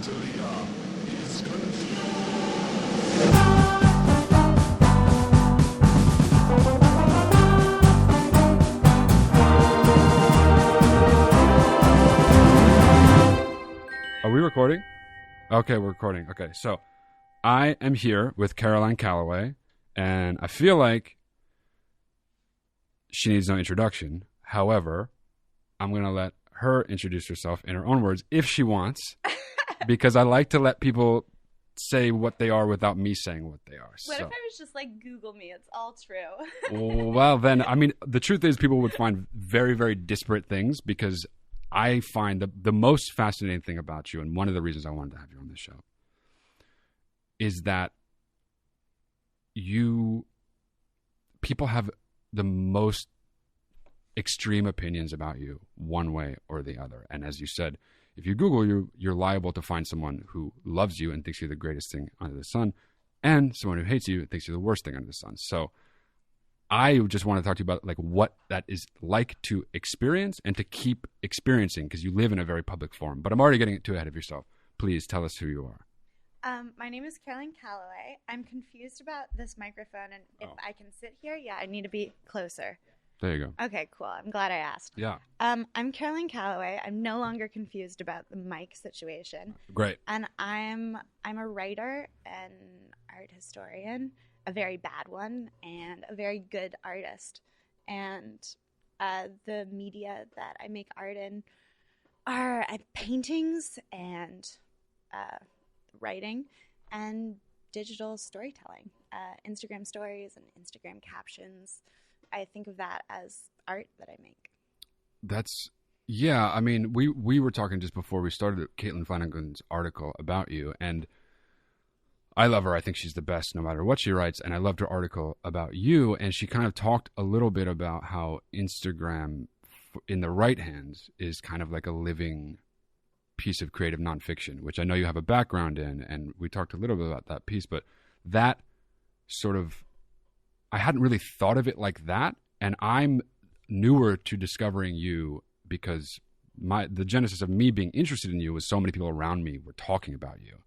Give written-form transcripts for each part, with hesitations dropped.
Are we recording? Okay, we're recording. Okay, so I am here with Caroline Calloway, and I feel like she needs no introduction. However, I'm going to let her introduce herself in her own words if she wants, because I like to let people say what they are without me saying what they are. What if I was just like, Google me? It's all true. Well, then, I mean, the truth is people would find very, very disparate things people I find the most fascinating thing about you, and one of the reasons I wanted to have you on this show, is that people have the most extreme opinions about you one way or the other. And as you said, if you Google you're liable to find someone who loves you and thinks you're the greatest thing under the sun, and someone who hates you and thinks you're the worst thing under the sun. So I just want to talk to you about like what that is like to experience and to keep experiencing, because you live in a very public forum. But I'm already getting too ahead of yourself. Please tell us who you are. My name is Caroline Calloway. I'm confused about this microphone, and if I can sit here, I need to be closer. There you go. Okay, cool. I'm glad I asked. Yeah. I'm Caroline Calloway. I'm no longer confused about the mic situation. Great. And I'm a writer and art historian, a very bad one, and a very good artist. And the media that I make art in are paintings and writing and digital storytelling, Instagram stories and Instagram captions. I think of that as art that I make. I mean, we were talking just before we started Caitlin Flanagan's article about you, and I love her. I think she's the best no matter what she writes. And I loved her article about you. And she kind of talked a little bit about how Instagram in the right hands is kind of like a living piece of creative nonfiction, which I know you have a background in. And we talked a little bit about that piece, but that sort of, I hadn't really thought of it like that. And I'm newer to discovering you because the genesis of me being interested in you was so many people around me were talking about you.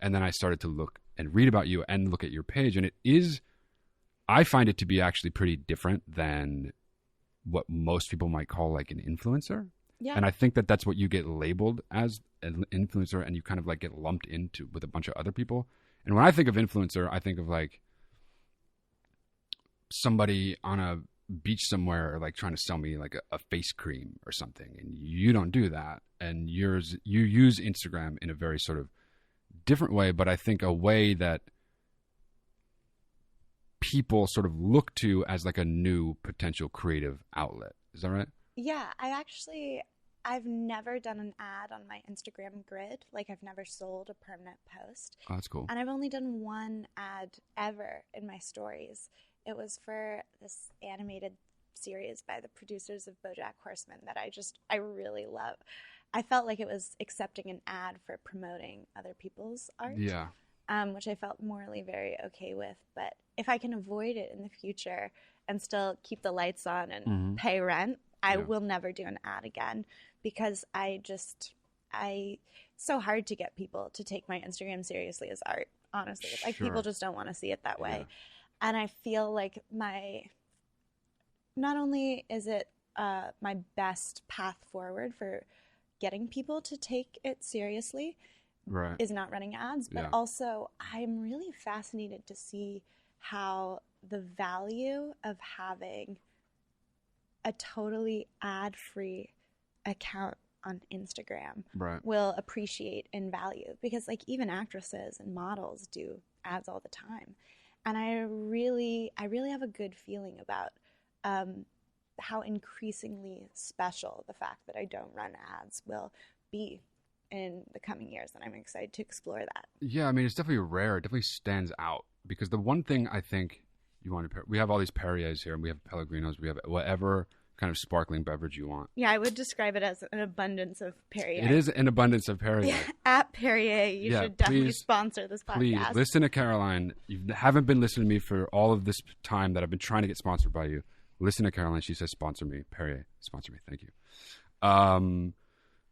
And then I started to look and read about you and look at your page. And I find it to be actually pretty different than what most people might call like an influencer. Yeah. And I think that that's what you get labeled as an influencer, and you kind of like get lumped into with a bunch of other people. And when I think of influencer, I think of like somebody on a beach somewhere like trying to sell me like a face cream or something. And you don't do that. And you use Instagram in a very sort of different way, but I think a way that people sort of look to as like a new potential creative outlet. Is that right? Yeah, I've never done an ad on my Instagram grid. Like I've never sold a permanent post. Oh, that's cool. And I've only done one ad ever in my stories. It was for this animated series by the producers of BoJack Horseman that I really love. I felt like it was accepting an ad for promoting other people's art, which I felt morally very okay with. But if I can avoid it in the future and still keep the lights on and pay rent, I will never do an ad again, because it's so hard to get people to take my Instagram seriously as art, honestly. Like people just don't want to see it that way. And I feel like not only is it my best path forward for getting people to take it seriously is not running ads, but also I'm really fascinated to see how the value of having a totally ad-free account on Instagram will appreciate in value, because like even actresses and models do ads all the time. And I really have a good feeling about how increasingly special the fact that I don't run ads will be in the coming years, and I'm excited to explore that. Yeah, I mean, it's definitely rare. It definitely stands out, because the one thing I think you want to we have all these Perriers here, and we have Pellegrinos, we have whatever kind of sparkling beverage you want. Yeah, I would describe it as an abundance of Perrier. It is an abundance of Perrier. Yeah, at Perrier, you should definitely sponsor this podcast. Please listen to Caroline. You haven't been listening to me for all of this time that I've been trying to get sponsored by you. Listen to Caroline. She says, sponsor me. Perrier, sponsor me. Thank you.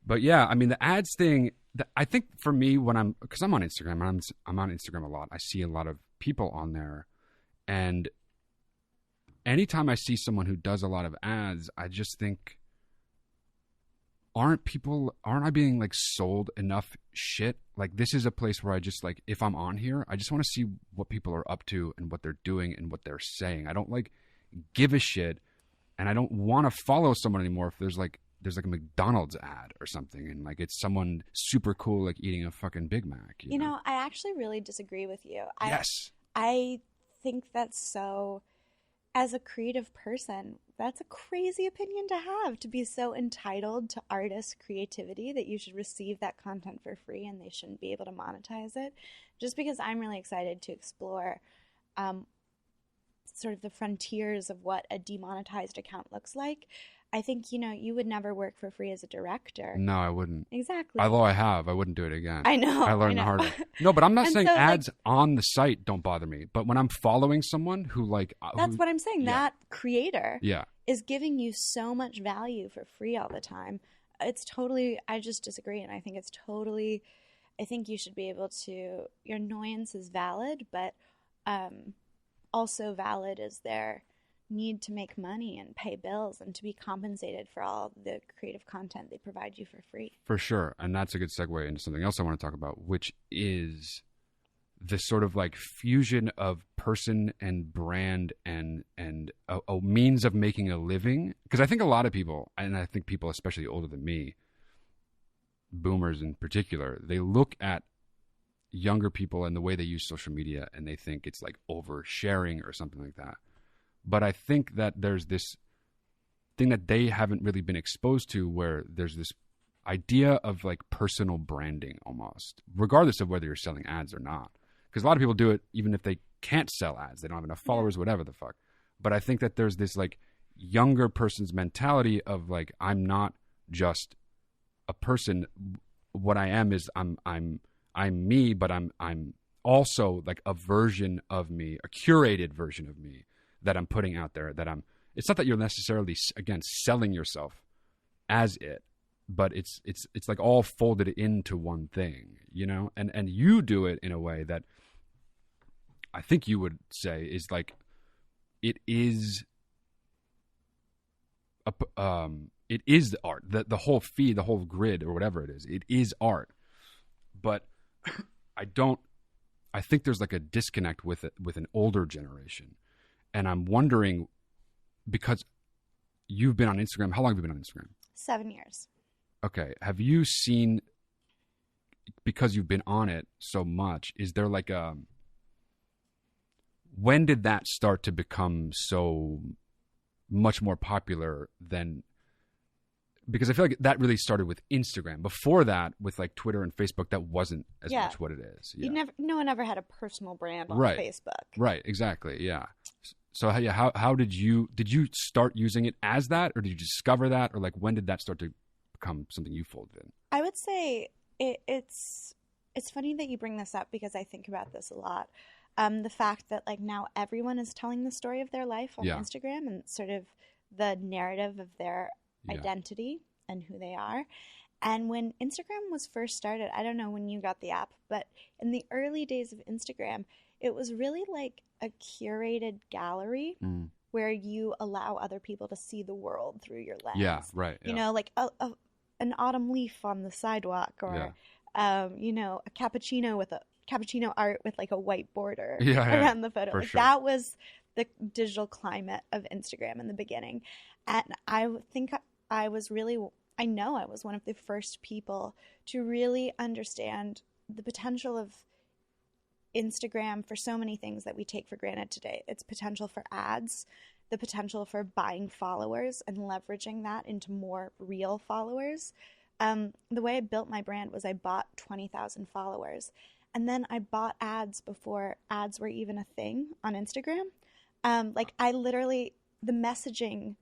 But yeah, I mean, the ads thing, I think for me, because I'm on Instagram, I'm on Instagram a lot. I see a lot of people on there, and anytime I see someone who does a lot of ads, I just think, aren't I being like sold enough shit? Like, this is a place where I just like, if I'm on here, I just want to see what people are up to and what they're doing and what they're saying. I don't like give a shit, and I don't want to follow someone anymore if there's like a McDonald's ad or something, and like it's someone super cool like eating a fucking Big Mac. You know, I actually really disagree with you. Yes. I think that's so, as a creative person, that's a crazy opinion to be so entitled to artist creativity that you should receive that content for free and they shouldn't be able to monetize it. Just because I'm really excited to explore sort of the frontiers of what a demonetized account looks like. I think, you would never work for free as a director. No, I wouldn't. Exactly. Although I wouldn't do it again. I know. I learned the hard way. No, but I'm not saying so, ads on the site don't bother me. But when I'm following someone who like... That's what I'm saying. Yeah. That creator yeah. is giving you so much value for free all the time. It's totally... I just disagree. And I think it's totally... I think you should be able to... Your annoyance is valid, but also valid is their need to make money and pay bills and to be compensated for all the creative content they provide you for free. For sure. And that's a good segue into something else I want to talk about, which is this sort of like fusion of person and brand and a means of making a living. Because I think a lot of people, and I think people especially older than me, boomers in particular, they look at younger people and the way they use social media and they think it's like oversharing or something like that. But I think that there's this thing that they haven't really been exposed to where there's this idea of like personal branding almost, regardless of whether you're selling ads or not. Because a lot of people do it even if they can't sell ads. They don't have enough followers, whatever the fuck. But I think that there's this like younger person's mentality of like, I'm not just a person. What I am is I'm me, but I'm also like a version of me, a curated version of me that I'm putting out there, it's not that you're necessarily, again, selling yourself as it, but it's like all folded into one thing, and you do it in a way that I think you would say is like, it is the art, the whole feed, the whole grid or whatever it is art. But I think there's like a disconnect with it, with an older generation. And I'm wondering, because you've been on Instagram, how long have you been on Instagram? 7 years. Okay. Have you seen, because you've been on it so much, is there like when did that start to become so much more popular than, because I feel like that really started with Instagram. Before that, with like Twitter and Facebook, that wasn't as much what it is. Yeah. No one ever had a personal brand on Facebook. Right. Exactly. Yeah. So how did you start using it as that, or did you discover that, or like when did that start to become something you folded in? I would say it's funny that you bring this up because I think about this a lot. The fact that like now everyone is telling the story of their life on Instagram and sort of the narrative of their identity and who they are. And when Instagram was first started, I don't know when you got the app, but in the early days of Instagram, it was really like a curated gallery where you allow other people to see the world through your lens. Yeah, right. Yeah. You know, like an autumn leaf on the sidewalk, or a cappuccino with a cappuccino art with like a white border around the photo. Like sure. That was the digital climate of Instagram in the beginning. And I think I was one of the first people to really understand the potential of Instagram for so many things that we take for granted today. Its potential for ads, the potential for buying followers and leveraging that into more real followers. The way I built my brand was I bought 20,000 followers. And then I bought ads before ads were even a thing on Instagram. The messaging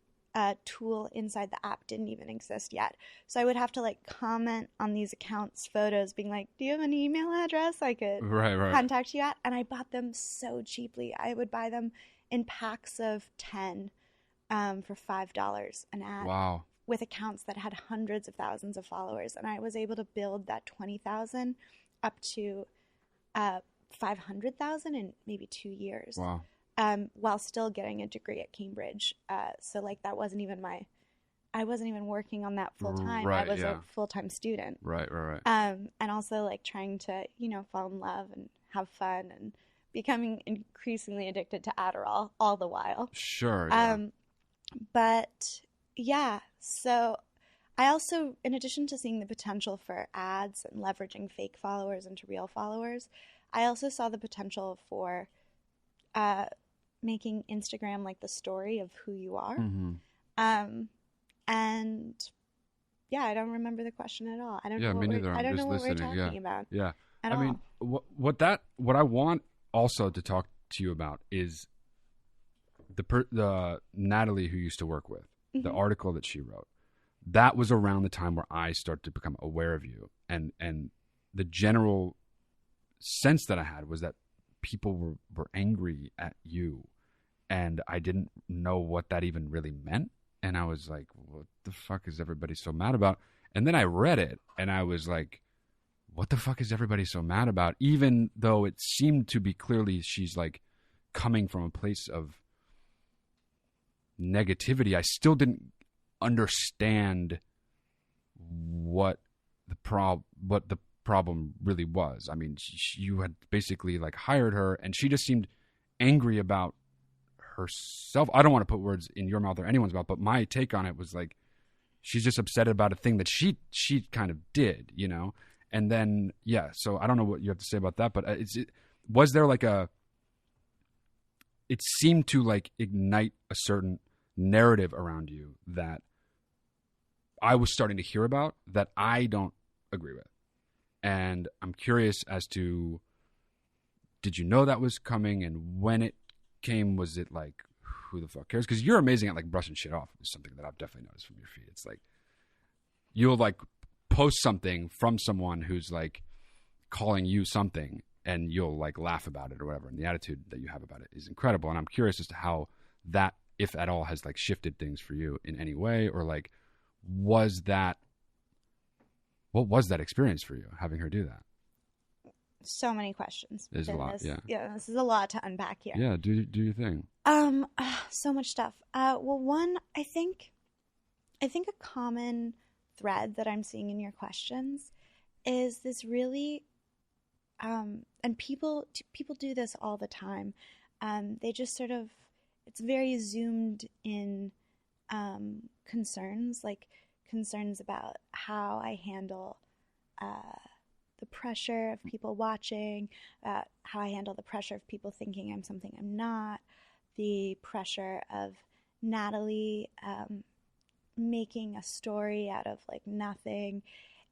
tool inside the app didn't even exist yet. So I would have to like comment on these accounts' photos being like, do you have an email address I could contact you at? And I bought them so cheaply. I would buy them in packs of 10 for $5 an ad. Wow. with accounts that had hundreds of thousands of followers, and I was able to build that 20,000 up to 500,000 in maybe 2 years. Wow. While still getting a degree at Cambridge. So like that wasn't even I wasn't even working on that full time. Right, I was a full-time student. Right. And also like trying to, fall in love and have fun and becoming increasingly addicted to Adderall all the while. Sure. Yeah. But yeah, so I also, in addition to seeing the potential for ads and leveraging fake followers into real followers, I also saw the potential for making Instagram like the story of who you are. Mm-hmm. And yeah, I don't remember the question at all. I don't know me neither. I don't know what listening. we're talking about. Yeah. I mean, what I want also to talk to you about is the Natalie who you used to work with, mm-hmm. the article that she wrote. That was around the time where I started to become aware of you, and the general sense that I had was that people were angry at you, and I didn't know what that even really meant. And I was like, what the fuck is everybody so mad about? And then I read it, and I was like, what the fuck is everybody so mad about? Even though it seemed to be clearly she's like coming from a place of negativity, I still didn't understand what the problem really was. I mean, you had basically like hired her, and she just seemed angry about herself. I don't want to put words in your mouth or anyone's mouth, but my take on it was like she's just upset about a thing that she kind of did, And then so I don't know what you have to say about that, but was there like it seemed to like ignite a certain narrative around you that I was starting to hear about that I don't agree with. And I'm curious as to, did you know that was coming? And when it came, was it like, who the fuck cares? Because you're amazing at like brushing shit off. Is something that I've definitely noticed from your feed. It's like you'll like post something from someone who's like calling you something, and you'll like laugh about it or whatever. And the attitude that you have about it is incredible. And I'm curious as to how that, if at all, has like shifted things for you in any way, or like what was that experience for you having her do that? So many questions. There's a lot. Yeah, this is a lot to unpack here. Yeah, do your thing. So much stuff. Well, one, I think a common thread that I'm seeing in your questions is this really, and people do this all the time. They just sort of, it's very zoomed in concerns about how I handle the pressure of people watching, how I handle the pressure of people thinking I'm something I'm not, the pressure of Natalie making a story out of like nothing.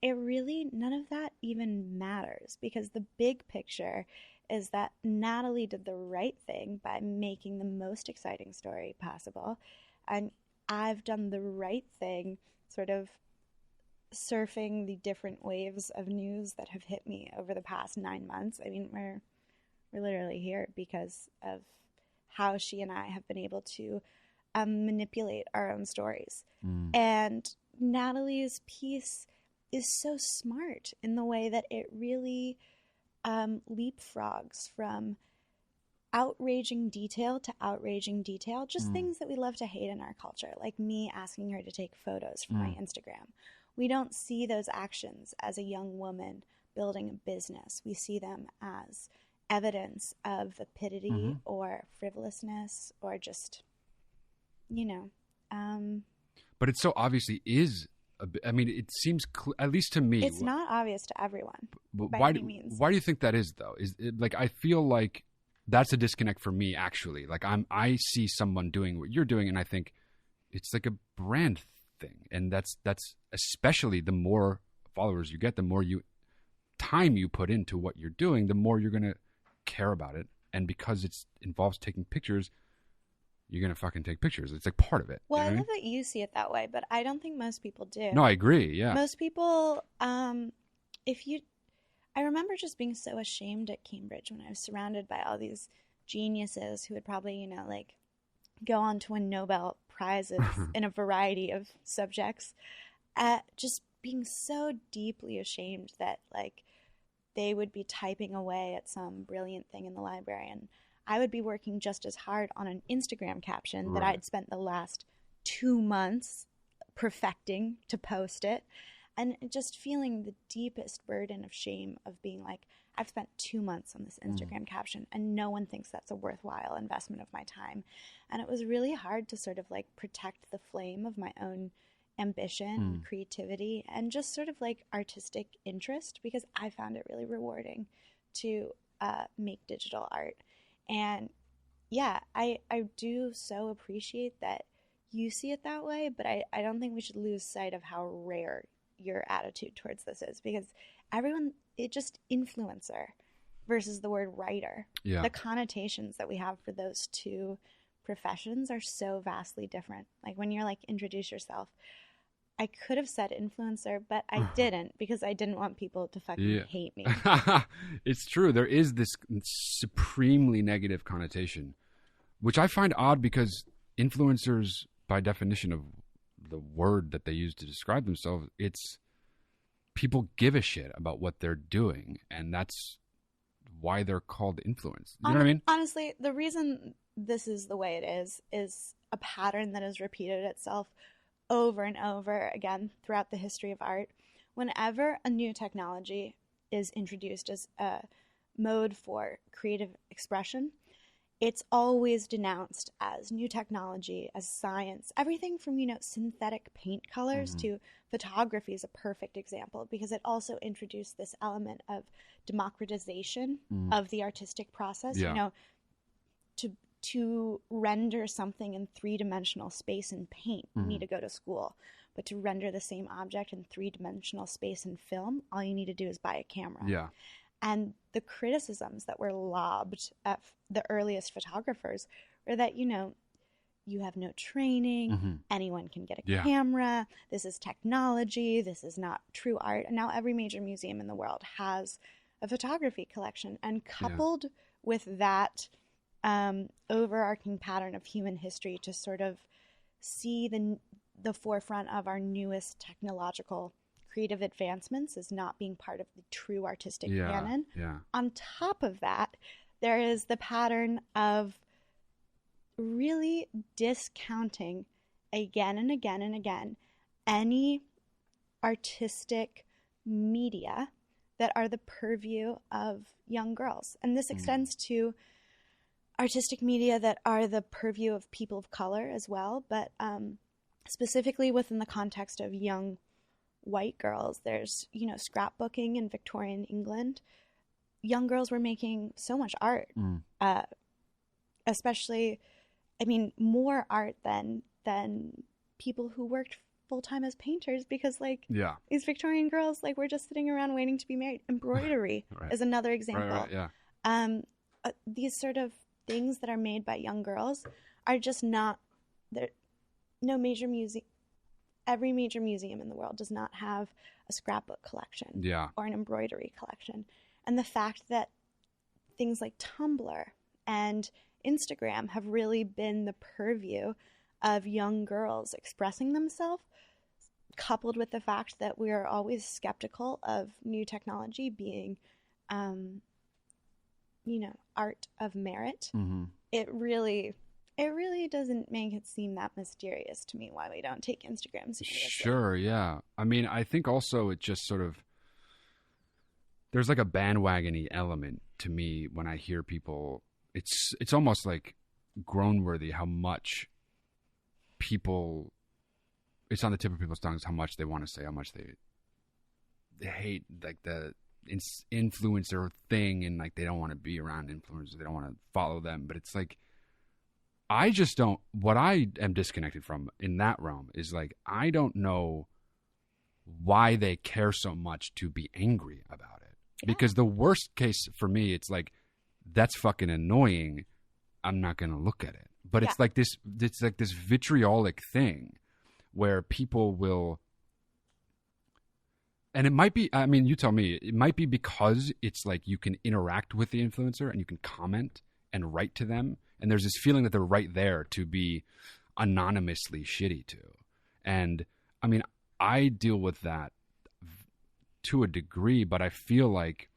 It really, none of that even matters, because the big picture is that Natalie did the right thing by making the most exciting story possible, and I've done the right thing sort of surfing the different waves of news that have hit me over the past 9 months. I mean, we're literally here because of how she and I have been able to manipulate our own stories. And Natalie's piece is so smart in the way that it really leapfrogs from outraging detail to outraging detail, just things that we love to hate in our culture, like me asking her to take photos for my Instagram. We don't see those actions as a young woman building a business. We see them as evidence of vapidity or frivolousness or just, But it so obviously is. I mean, it seems, at least to me. It's not obvious to everyone. But why do you think that is, though? Is it, like, I feel like that's a disconnect for me, actually. Like, I see someone doing what you're doing, and I think it's like a brand thing. And that's especially the more followers you get, the more time you put into what you're doing, the more you're going to care about it. And because it involves taking pictures, you're going to fucking take pictures. It's like part of it. Well, I love that you see it that way, but I don't think most people do. No, I agree. Yeah. Most people, I remember just being so ashamed at Cambridge when I was surrounded by all these geniuses who would probably, like go on to win Nobel Prizes in a variety of subjects, just being so deeply ashamed that like they would be typing away at some brilliant thing in the library, and I would be working just as hard on an Instagram caption that I'd spent the last 2 months perfecting to post it, and just feeling the deepest burden of shame of being like, I've spent 2 months on this Instagram caption and no one thinks that's a worthwhile investment of my time. And it was really hard to sort of like protect the flame of my own ambition, creativity, and just sort of like artistic interest, because I found it really rewarding to make digital art. And yeah, I do so appreciate that you see it that way, but I don't think we should lose sight of how rare your attitude towards this is, because everyone, it just influencer versus the word writer. Yeah. The connotations that we have for those two professions are so vastly different. Like when you're like, introduce yourself, I could have said influencer, but I didn't, because I didn't want people to fucking hate me. It's true. There is this supremely negative connotation, which I find odd, because influencers, by definition of the word that they use to describe themselves, it's people give a shit about what they're doing, and that's why they're called influence. You know what I mean? Honestly, the reason this is the way it is a pattern that has repeated itself over and over again throughout the history of art. Whenever a new technology is introduced as a mode for creative expression, it's always denounced as new technology, as science. Everything from, synthetic paint colors to photography is a perfect example, because it also introduced this element of democratization of the artistic process. Yeah. To render something in three-dimensional space in paint, you need to go to school. But to render the same object in three-dimensional space in film, all you need to do is buy a camera. Yeah. And the criticisms that were lobbed at the earliest photographers were that, you have no training, anyone can get a camera, this is technology, this is not true art. And now every major museum in the world has a photography collection. And coupled with that overarching pattern of human history to sort of see the forefront of our newest technological creative advancements as not being part of the true artistic canon. Yeah. On top of that, there is the pattern of really discounting again and again and again any artistic media that are the purview of young girls. And this extends to artistic media that are the purview of people of color as well, but specifically within the context of young white girls, there's, scrapbooking in Victorian England. Young girls were making so much art, especially, more art than people who worked full-time as painters, because these Victorian girls, were just sitting around waiting to be married. Embroidery is another example. These sort of things that are made by young girls are just not there. No major museum, every major museum in the world does not have a scrapbook collection or an embroidery collection. And the fact that things like Tumblr and Instagram have really been the purview of young girls expressing themselves, coupled with the fact that we are always skeptical of new technology being art of merit, it really doesn't make it seem that mysterious to me why we don't take Instagram seriously. Sure, yeah. I think also it just sort of, there's like a bandwagon-y element to me when I hear people. It's almost like groan-worthy how much people, it's on the tip of people's tongues how much they want to say, how much they hate like the influencer thing, and like they don't want to be around influencers, they don't want to follow them. But it's like, I just don't, what I am disconnected from in that realm is like, I don't know why they care so much to be angry about it. Because the worst case for me, it's like, that's fucking annoying, I'm not going to look at it. But it's like this vitriolic thing where people will, and it might be, you tell me, it might be because it's like you can interact with the influencer and you can comment and write to them And there's this feeling that they're right there to be anonymously shitty to. And I mean, I deal with that to a degree, but I feel like,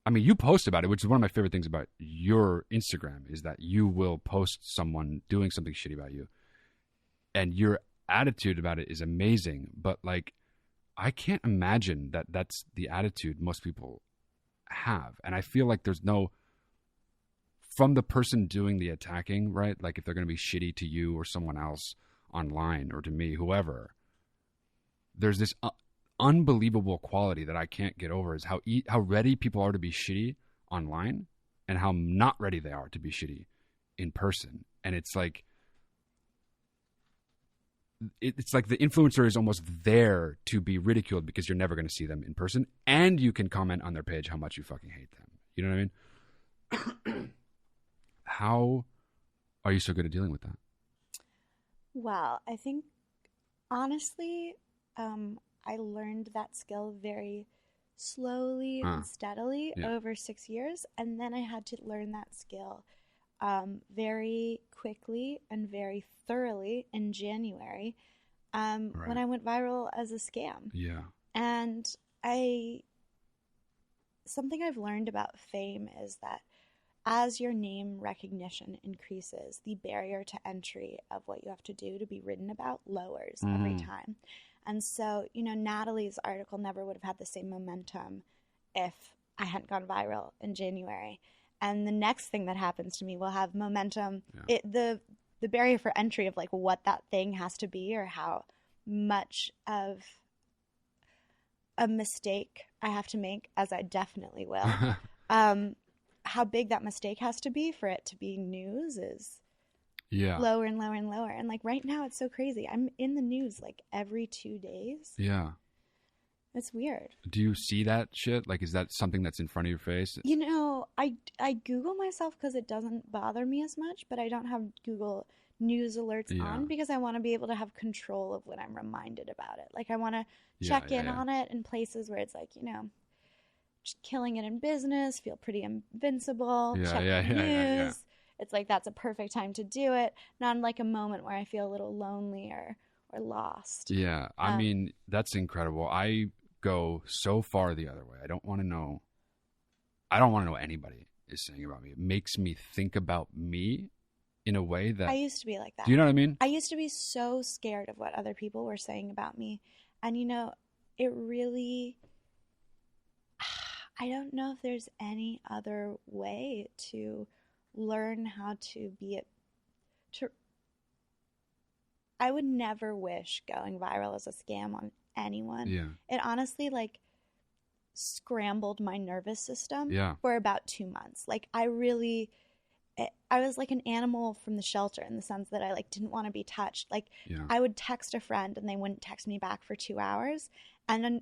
I mean, you post about it, which is one of my favorite things about your Instagram, is that you will post someone doing something shitty about you. And your attitude about it is amazing. But like, I can't imagine that that's the attitude most people have. And I feel like there's no, from the person doing the attacking, right? Like if they're going to be shitty to you or someone else online or to me, whoever, there's this unbelievable quality that I can't get over, is how ready people are to be shitty online and how not ready they are to be shitty in person. And it's like the influencer is almost there to be ridiculed because you're never going to see them in person, and you can comment on their page how much you fucking hate them. You know what I mean? How are you so good at dealing with that? Well, I think honestly, I learned that skill very slowly and steadily over 6 years. And then I had to learn that skill very quickly and very thoroughly in January when I went viral as a scam. Yeah. And something I've learned about fame is that as your name recognition increases, the barrier to entry of what you have to do to be written about lowers every time. And so, you know, Natalie's article never would have had the same momentum if I hadn't gone viral in January. And the next thing that happens to me will have momentum. Yeah. The barrier for entry of like what that thing has to be, or how much of a mistake I have to make, as I definitely will, how big that mistake has to be for it to be news is lower and lower and lower. And like right now it's so crazy. I'm in the news like every 2 days. Yeah. It's weird. Do you see that shit? Like, is that something that's in front of your face? You know, I Google myself because it doesn't bother me as much, but I don't have Google news alerts on because I want to be able to have control of when I'm reminded about it. Like I want to check in on it in places where it's like, you know, just killing it in business, feel pretty invincible, check the news. It's like that's a perfect time to do it, not in like a moment where I feel a little lonely or lost. Yeah, I mean, that's incredible. I go so far the other way. I don't want to know what anybody is saying about me. It makes me think about me in a way that... I used to be like that. Do you know what I mean? I used to be so scared of what other people were saying about me. And, you know, it really... I don't know if there's any other way to learn how to be I would never wish going viral as a scam on anyone. Yeah. It honestly like scrambled my nervous system for about 2 months. Like I was like an animal from the shelter in the sense that I like didn't want to be touched. Like I would text a friend and they wouldn't text me back for 2 hours. And then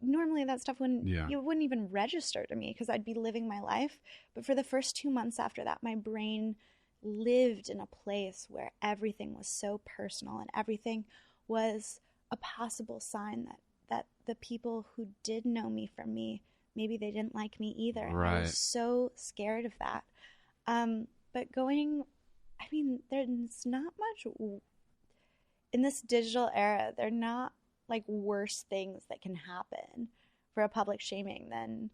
normally that stuff wouldn't even register to me because I'd be living my life. But for the first 2 months after that, my brain lived in a place where everything was so personal and everything was a possible sign that the people who did know me from me, maybe they didn't like me either. And I was so scared of that. But going, I mean, there's not much in this digital era. There are not like worse things that can happen for a public shaming than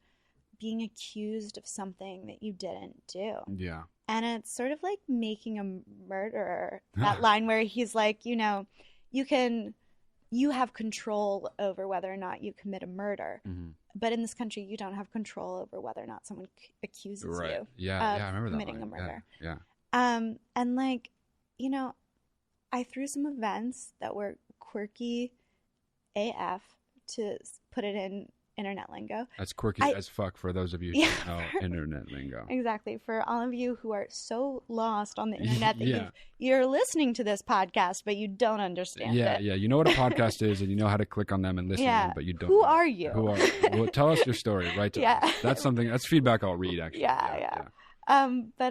being accused of something that you didn't do. Yeah. And it's sort of like making a murderer. That line where he's like, you know, you have control over whether or not you commit a murder. Mm-hmm. But in this country, you don't have control over whether or not someone accuses you I remember committing that a murder. Yeah. And like, you know, I threw some events that were quirky AF, to put it in internet lingo. That's quirky as fuck for those of you who don't know internet lingo. Exactly. For all of you who are so lost on the internet that you're listening to this podcast, but you don't understand it. Yeah, you know what a podcast is and you know how to click on them and listen to them, but you don't. Who are you? Well, tell us your story, right? That's something, that's feedback I'll read, actually. Yeah. But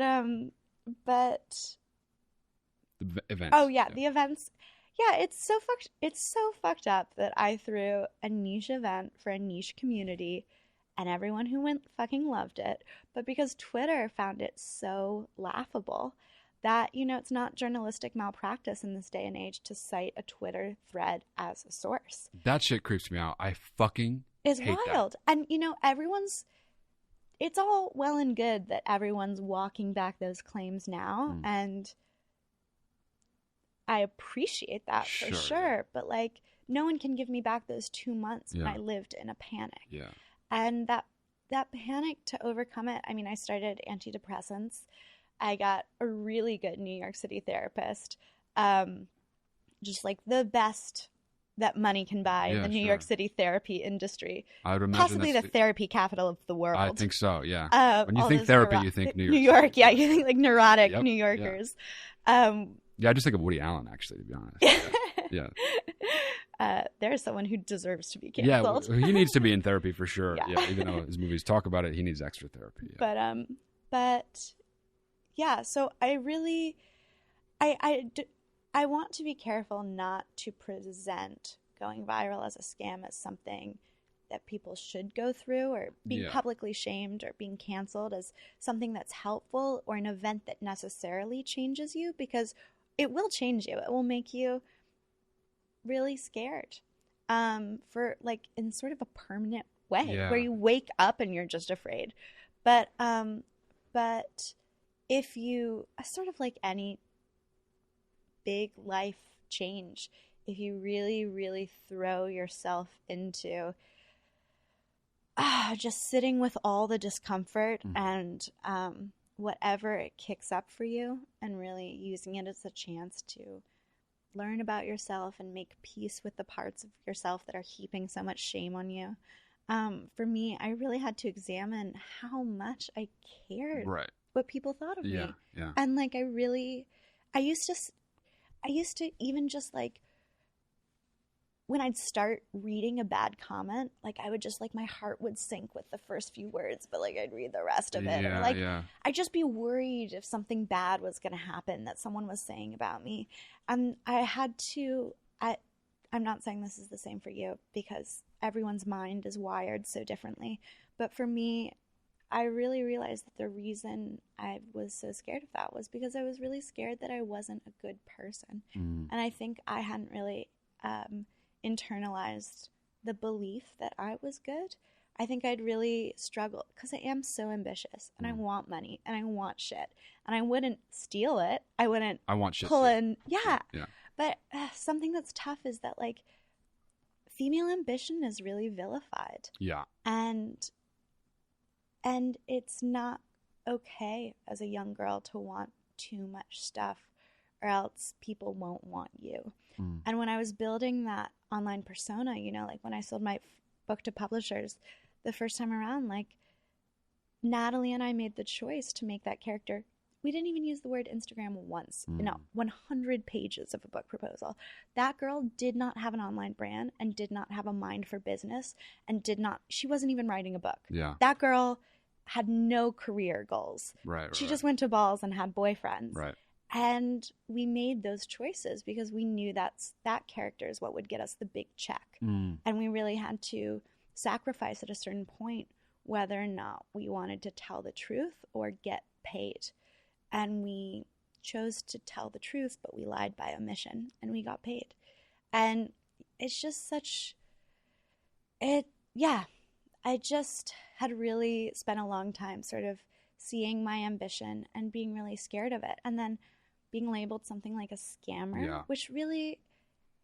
the events. Oh, yeah, the events. Yeah, it's so fucked up that I threw a niche event for a niche community and everyone who went fucking loved it, but because Twitter found it so laughable that, you know, it's not journalistic malpractice in this day and age to cite a Twitter thread as a source. That shit creeps me out. I fucking It's hate wild. That. And, you know, it's all well and good that everyone's walking back those claims now. And I appreciate that for sure. But, like, no one can give me back those 2 months when I lived in a panic. Yeah. And that panic, to overcome it, I mean, I started antidepressants. I got a really good New York City therapist, just like the best that money can buy in the New York City therapy industry. I would imagine possibly the therapy capital of the world. I think so, yeah. When you think therapy, you think New York. New York, yeah. You think like neurotic New Yorkers. Yeah, I just think of Woody Allen, actually, to be honest. Yeah. There's someone who deserves to be canceled. Yeah, he needs to be in therapy for sure. Yeah, even though his movies talk about it, he needs extra therapy. Yeah. But yeah, so I really, I want to be careful not to present going viral as a scam as something that people should go through, or being publicly shamed or being canceled as something that's helpful or an event that necessarily changes you, because it will change you. It will make you really scared, for like in sort of a permanent way, where you wake up and you're just afraid. But if you, sort of like any big life change, if you really, really throw yourself into just sitting with all the discomfort and whatever it kicks up for you, and really using it as a chance to learn about yourself and make peace with the parts of yourself that are heaping so much shame on you. For me, I really had to examine how much I cared what people thought of me. Yeah. And like, I used to even just like, when I'd start reading a bad comment, like I would just like, my heart would sink with the first few words, but like I'd read the rest of it. Yeah, or like I'd just be worried if something bad was going to happen that someone was saying about me. And I had to, I'm not saying this is the same for you, because everyone's mind is wired so differently. But for me, I really realized that the reason I was so scared of that was because I was really scared that I wasn't a good person. And I think I hadn't really internalized the belief that I was good. I think I'd really struggled because I am so ambitious, and I want money, and I want shit, and I wouldn't steal it. I want shit pull too. in. Yeah. But something that's tough is that, like, female ambition is really vilified. Yeah. And it's not okay as a young girl to want too much stuff, or else people won't want you. And when I was building that online persona, you know, like when I sold my book to publishers the first time around, like, Natalie and I made the choice to make that character. We didn't even use the word Instagram once. No, 100 pages of a book proposal. That girl did not have an online brand and did not have a mind for business, and she wasn't even writing a book. Yeah. That girl had no career goals. She just went to balls and had boyfriends. Right. And we made those choices because we knew that character is what would get us the big check. And we really had to sacrifice at a certain point whether or not we wanted to tell the truth or get paid. And we chose to tell the truth, but we lied by omission, and we got paid. And it's just I just had really spent a long time sort of seeing my ambition and being really scared of it. And then being labeled something like a scammer, which really,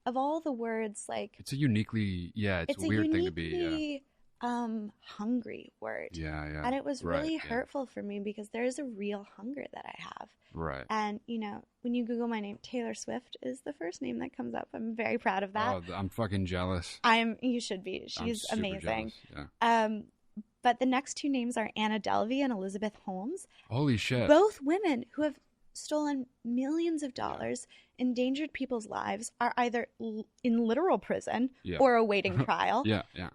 of all the words, like... It's a uniquely, it's a weird thing to be. Hungry word. Yeah. And it was really hurtful for me, because there is a real hunger that I have. Right. And, you know, when you Google my name, Taylor Swift is the first name that comes up. I'm very proud of that. Oh, I'm fucking jealous. You should be. She's amazing. Jealous. Yeah. But the next two names are Anna Delvey and Elizabeth Holmes. Holy shit. Both women who have stolen millions of dollars, endangered people's lives, are either in literal prison or awaiting trial.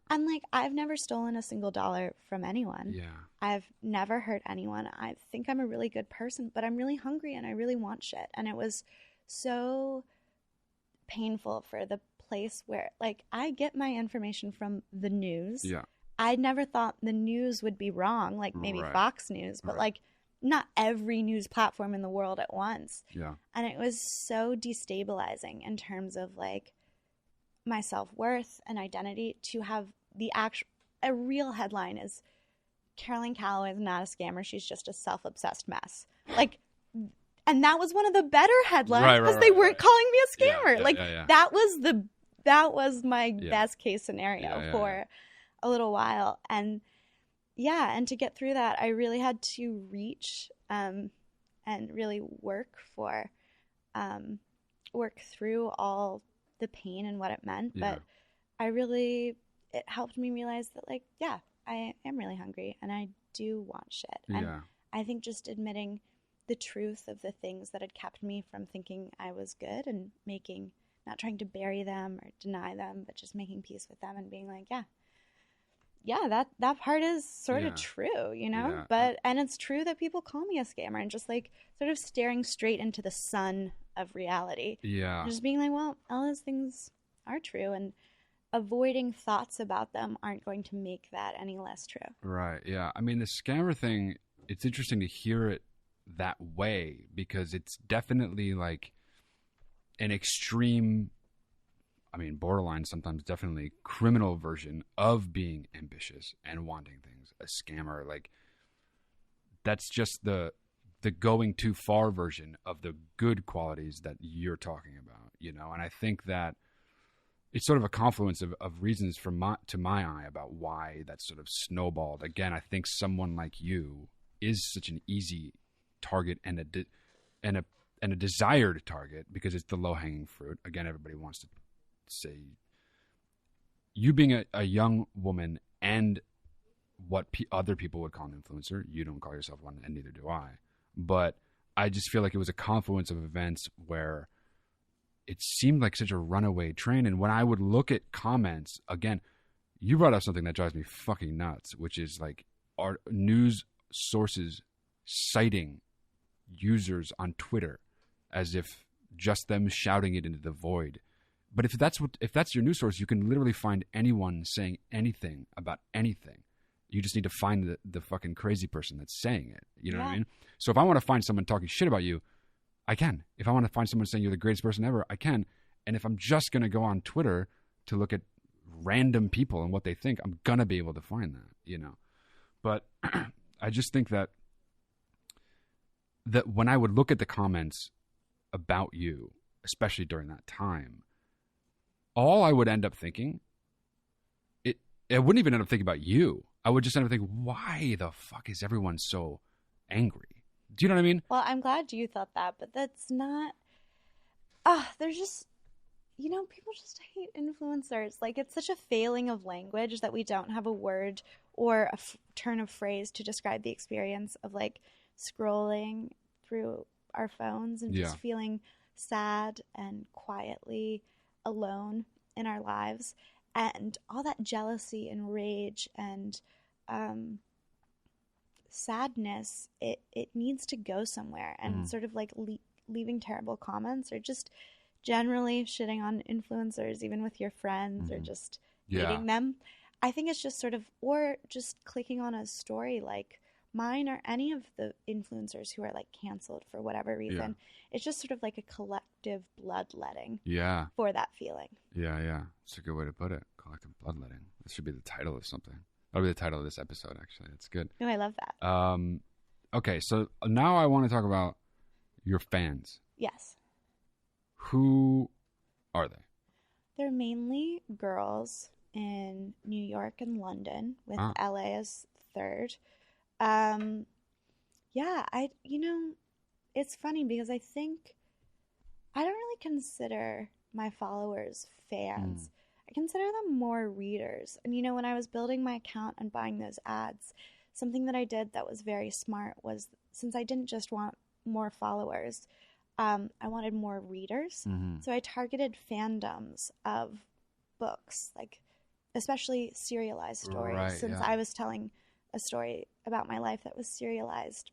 And like, I've never stolen a single dollar from anyone. I've never hurt anyone. I think I'm a really good person, but I'm really hungry and I really want shit. And it was so painful for the place where, like, I get my information from the news I never thought the news would be wrong, like maybe Fox News, but like not every news platform in the world at once. Yeah. And it was so destabilizing in terms of like my self-worth and identity to have a real headline is Calloway is not a scammer. She's just a self-obsessed mess. Like, and that was one of the better headlines because they weren't calling me a scammer. That was my best case scenario for a little while. And and to get through that, I really had to reach and really work through all the pain and what it meant. But it helped me realize that, like, I am really hungry and I do want shit. And I think just admitting the truth of the things that had kept me from thinking I was good and not trying to bury them or deny them, but just making peace with them and being like, that part is sort of true, you know? And it's true that people call me a scammer, and just like sort of staring straight into the sun of reality. Yeah. And just being like, well, all those things are true, and avoiding thoughts about them aren't going to make that any less true. Right. Yeah. I mean, the scammer thing, it's interesting to hear it that way because it's definitely like an extreme, I mean, borderline, sometimes definitely criminal version of being ambitious and wanting things. A scammer, like, that's just the going too far version of the good qualities that you're talking about, you know? And I think that it's sort of a confluence of reasons to my eye about why that sort of snowballed. Again, I think someone like you is such an easy target and a desired target because it's the low-hanging fruit. Again, everybody wants to say you being a young woman and what other people would call an influencer. You don't call yourself one, and neither do I. But I just feel like it was a confluence of events where it seemed like such a runaway train. And when I would look at comments, again, you brought up something that drives me fucking nuts, which is like our news sources citing users on Twitter as if just them shouting it into the void. But if that's your news source, you can literally find anyone saying anything about anything. You just need to find the fucking crazy person that's saying it. You know what I mean? So if I want to find someone talking shit about you, I can. If I want to find someone saying you're the greatest person ever, I can. And if I'm just going to go on Twitter to look at random people and what they think, I'm going to be able to find that, you know. But I just think that when I would look at the comments about you, especially during that time, all I would end up thinking, I wouldn't even end up thinking about you. I would just end up thinking, why the fuck is everyone so angry? Do you know what I mean? Well, I'm glad you thought that, but that's not... there's just... You know, people just hate influencers. Like, it's such a failing of language that we don't have a word or a turn of phrase to describe the experience of, like, scrolling through our phones and just feeling sad and quietly alone in our lives. And all that jealousy and rage and sadness, it needs to go somewhere. And sort of like leaving terrible comments or just generally shitting on influencers, even with your friends, or just hating them. I think it's just sort of, or just clicking on a story like mine or any of the influencers who are like canceled for whatever reason. It's just sort of like a collective bloodletting for that feeling. Yeah. It's a good way to put it. Collective bloodletting. This should be the title of something. That'll be the title of this episode, actually. That's good. No, I love that. Okay, so now I want to talk about your fans. Yes. Who are they? They're mainly girls in New York and London, with LA as third. It's funny because I think I don't really consider my followers fans. I consider them more readers. And, you know, when I was building my account and buying those ads, something that I did that was very smart was, since I didn't just want more followers, I wanted more readers. So I targeted fandoms of books, like especially serialized stories, since I was telling a story about my life that was serialized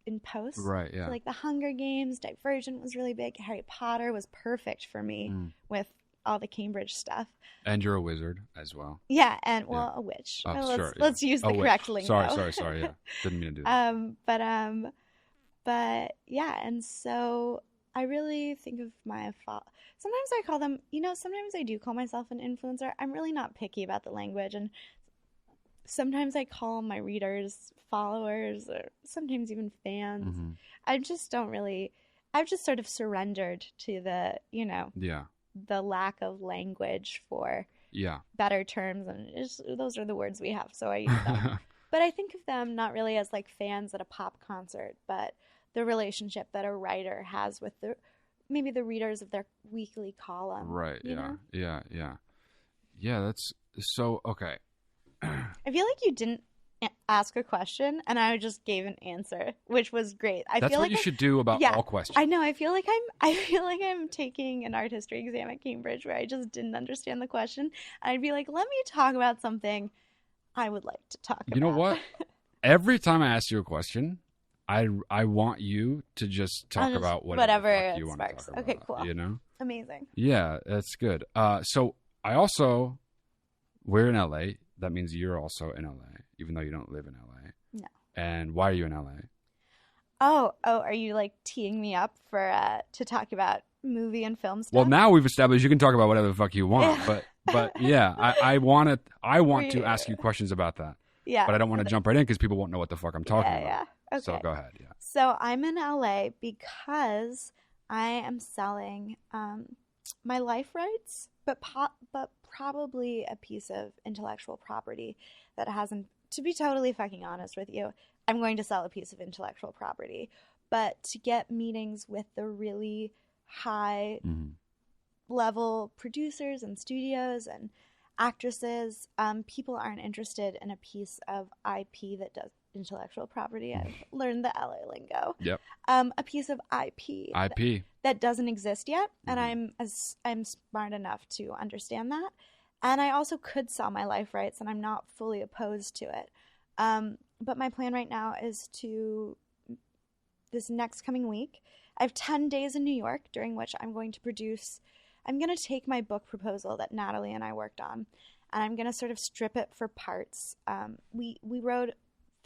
in post. Right, yeah. So like The Hunger Games, Divergent was really big. Harry Potter was perfect for me with all the Cambridge stuff. And you're a wizard as well. Yeah, and a witch. Let's use the correct lingo. Sorry. Yeah, didn't mean to do that. But yeah, and so I really think of my sometimes I call them, sometimes I do call myself an influencer. I'm really not picky about the language, and sometimes I call my readers followers, or sometimes even fans. Mm-hmm. I just don't really. I've just sort of surrendered to the, the lack of language for better terms, and those are the words we have, so I use them. But I think of them not really as like fans at a pop concert, but the relationship that a writer has with maybe the readers of their weekly column. Right. Yeah. That's so okay. I feel like you didn't ask a question and I just gave an answer, which was great. That's what you should do about all questions. I know. I feel like I'm taking an art history exam at Cambridge where I just didn't understand the question. And I'd be like, let me talk about something I would like to talk about. You know what? Every time I ask you a question, I want you to just talk about whatever you want to talk about. Okay, cool. Amazing. Yeah, that's good. So we're in LA. That means you're also in LA. Even though you don't live in LA. No. And why are you in LA? Oh, are you like teeing me up for to talk about movie and film stuff? Well, now we've established you can talk about whatever the fuck you want, but yeah, I want to ask you questions about that. Yeah. But I don't want to jump right in because people won't know what the fuck I'm talking about. Yeah. Okay. So go ahead. Yeah. So I'm in LA because I am selling my life rights, but probably a piece of intellectual property that hasn't. To be totally fucking honest with you, I'm going to sell a piece of intellectual property. But to get meetings with the really high level producers and studios and actresses, people aren't interested in a piece of IP that does intellectual property. I've learned the LA lingo. Yep. A piece of IP. That doesn't exist yet. And I'm smart enough to understand that. And I also could sell my life rights, and I'm not fully opposed to it. But my plan right now is this next coming week, I have 10 days in New York, during which I'm going to take my book proposal that Natalie and I worked on, and I'm going to sort of strip it for parts. We wrote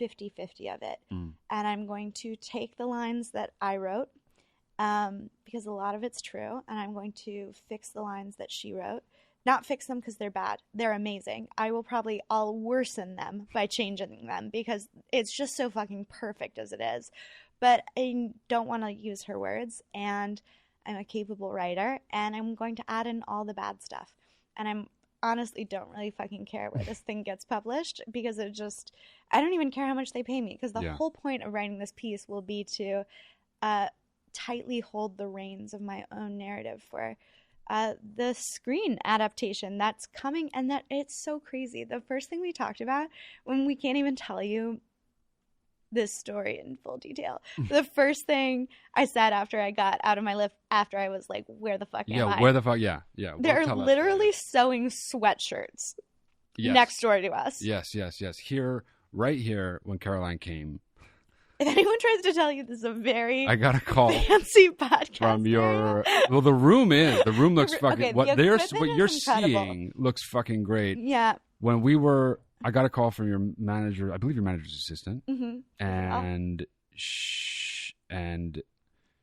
50-50 of it, and I'm going to take the lines that I wrote, because a lot of it's true, and I'm going to fix the lines that she wrote. Not fix them because they're bad. They're amazing. I'll worsen them by changing them because it's just so fucking perfect as it is. But I don't want to use her words, and I'm a capable writer, and I'm going to add in all the bad stuff. And I'm honestly don't really fucking care where this thing gets published because I don't even care how much they pay me because the whole point of writing this piece will be to tightly hold the reins of my own narrative for the screen adaptation that's coming, and that it's so crazy. The first thing we talked about, when we can't even tell you this story in full detail, the first thing I said after I got out of my lift, after I was like, where the fuck am I? Where the fuck, yeah. They're literally sewing sweatshirts next door to us. Yes. Right here, when Caroline came. If anyone tries to tell you this is a very I got a call fancy podcast from your the room looks fucking what you're seeing looks fucking great. Yeah. When I got a call from your manager, I believe your manager's assistant, and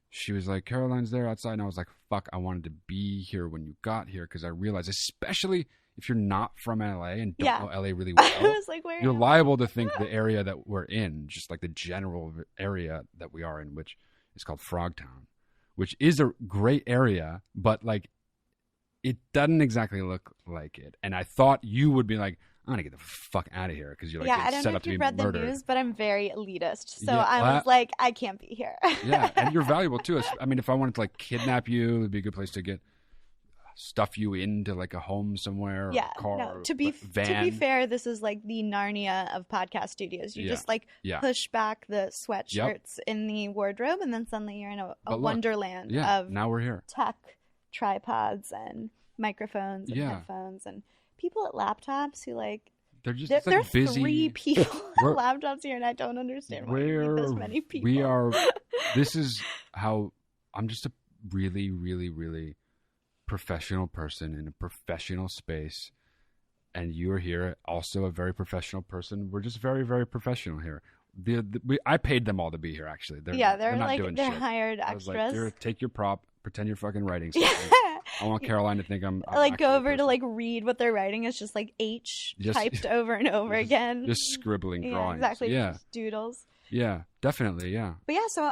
she was like, Caroline's there outside, and I was like, fuck, I wanted to be here when you got here because I realized, especially if you're not from LA and don't know LA really well, I was like, you're liable to think the area that we're in, just like the general area that we are in, which is called Frogtown, which is a great area, but like it doesn't exactly look like it. And I thought you would be like, I'm gonna get the fuck out of here because you're like I don't set know up if you've to be read murdered. the news, but I'm very elitist, so I was like, I can't be here. Yeah, and you're valuable too. I mean, if I wanted to like kidnap you, it'd be a good place to get stuff you into like a home somewhere, or a car, no, to be fair, this is like the Narnia of podcast studios. You just like push back the sweatshirts in the wardrobe, and then suddenly you're in a wonderland of now we're here. Tech, tripods, and microphones, and headphones, and people at laptops who like they're just they're busy. 3 people at laptops here, and I don't understand why you need this many people. We are. This is how I'm just a really, really, really professional person in a professional space, and you're here also a very professional person. We're just very, very professional here. I paid them all to be here, actually. They're not like doing they're shit. hired extras. Like, take your prop, pretend you're fucking writing something. I want Caroline to think I'm like go over to like read what they're writing. It's just like typed over and over again. Just scribbling drawings. Exactly. Yeah, just doodles. Yeah, definitely. Yeah. But yeah, so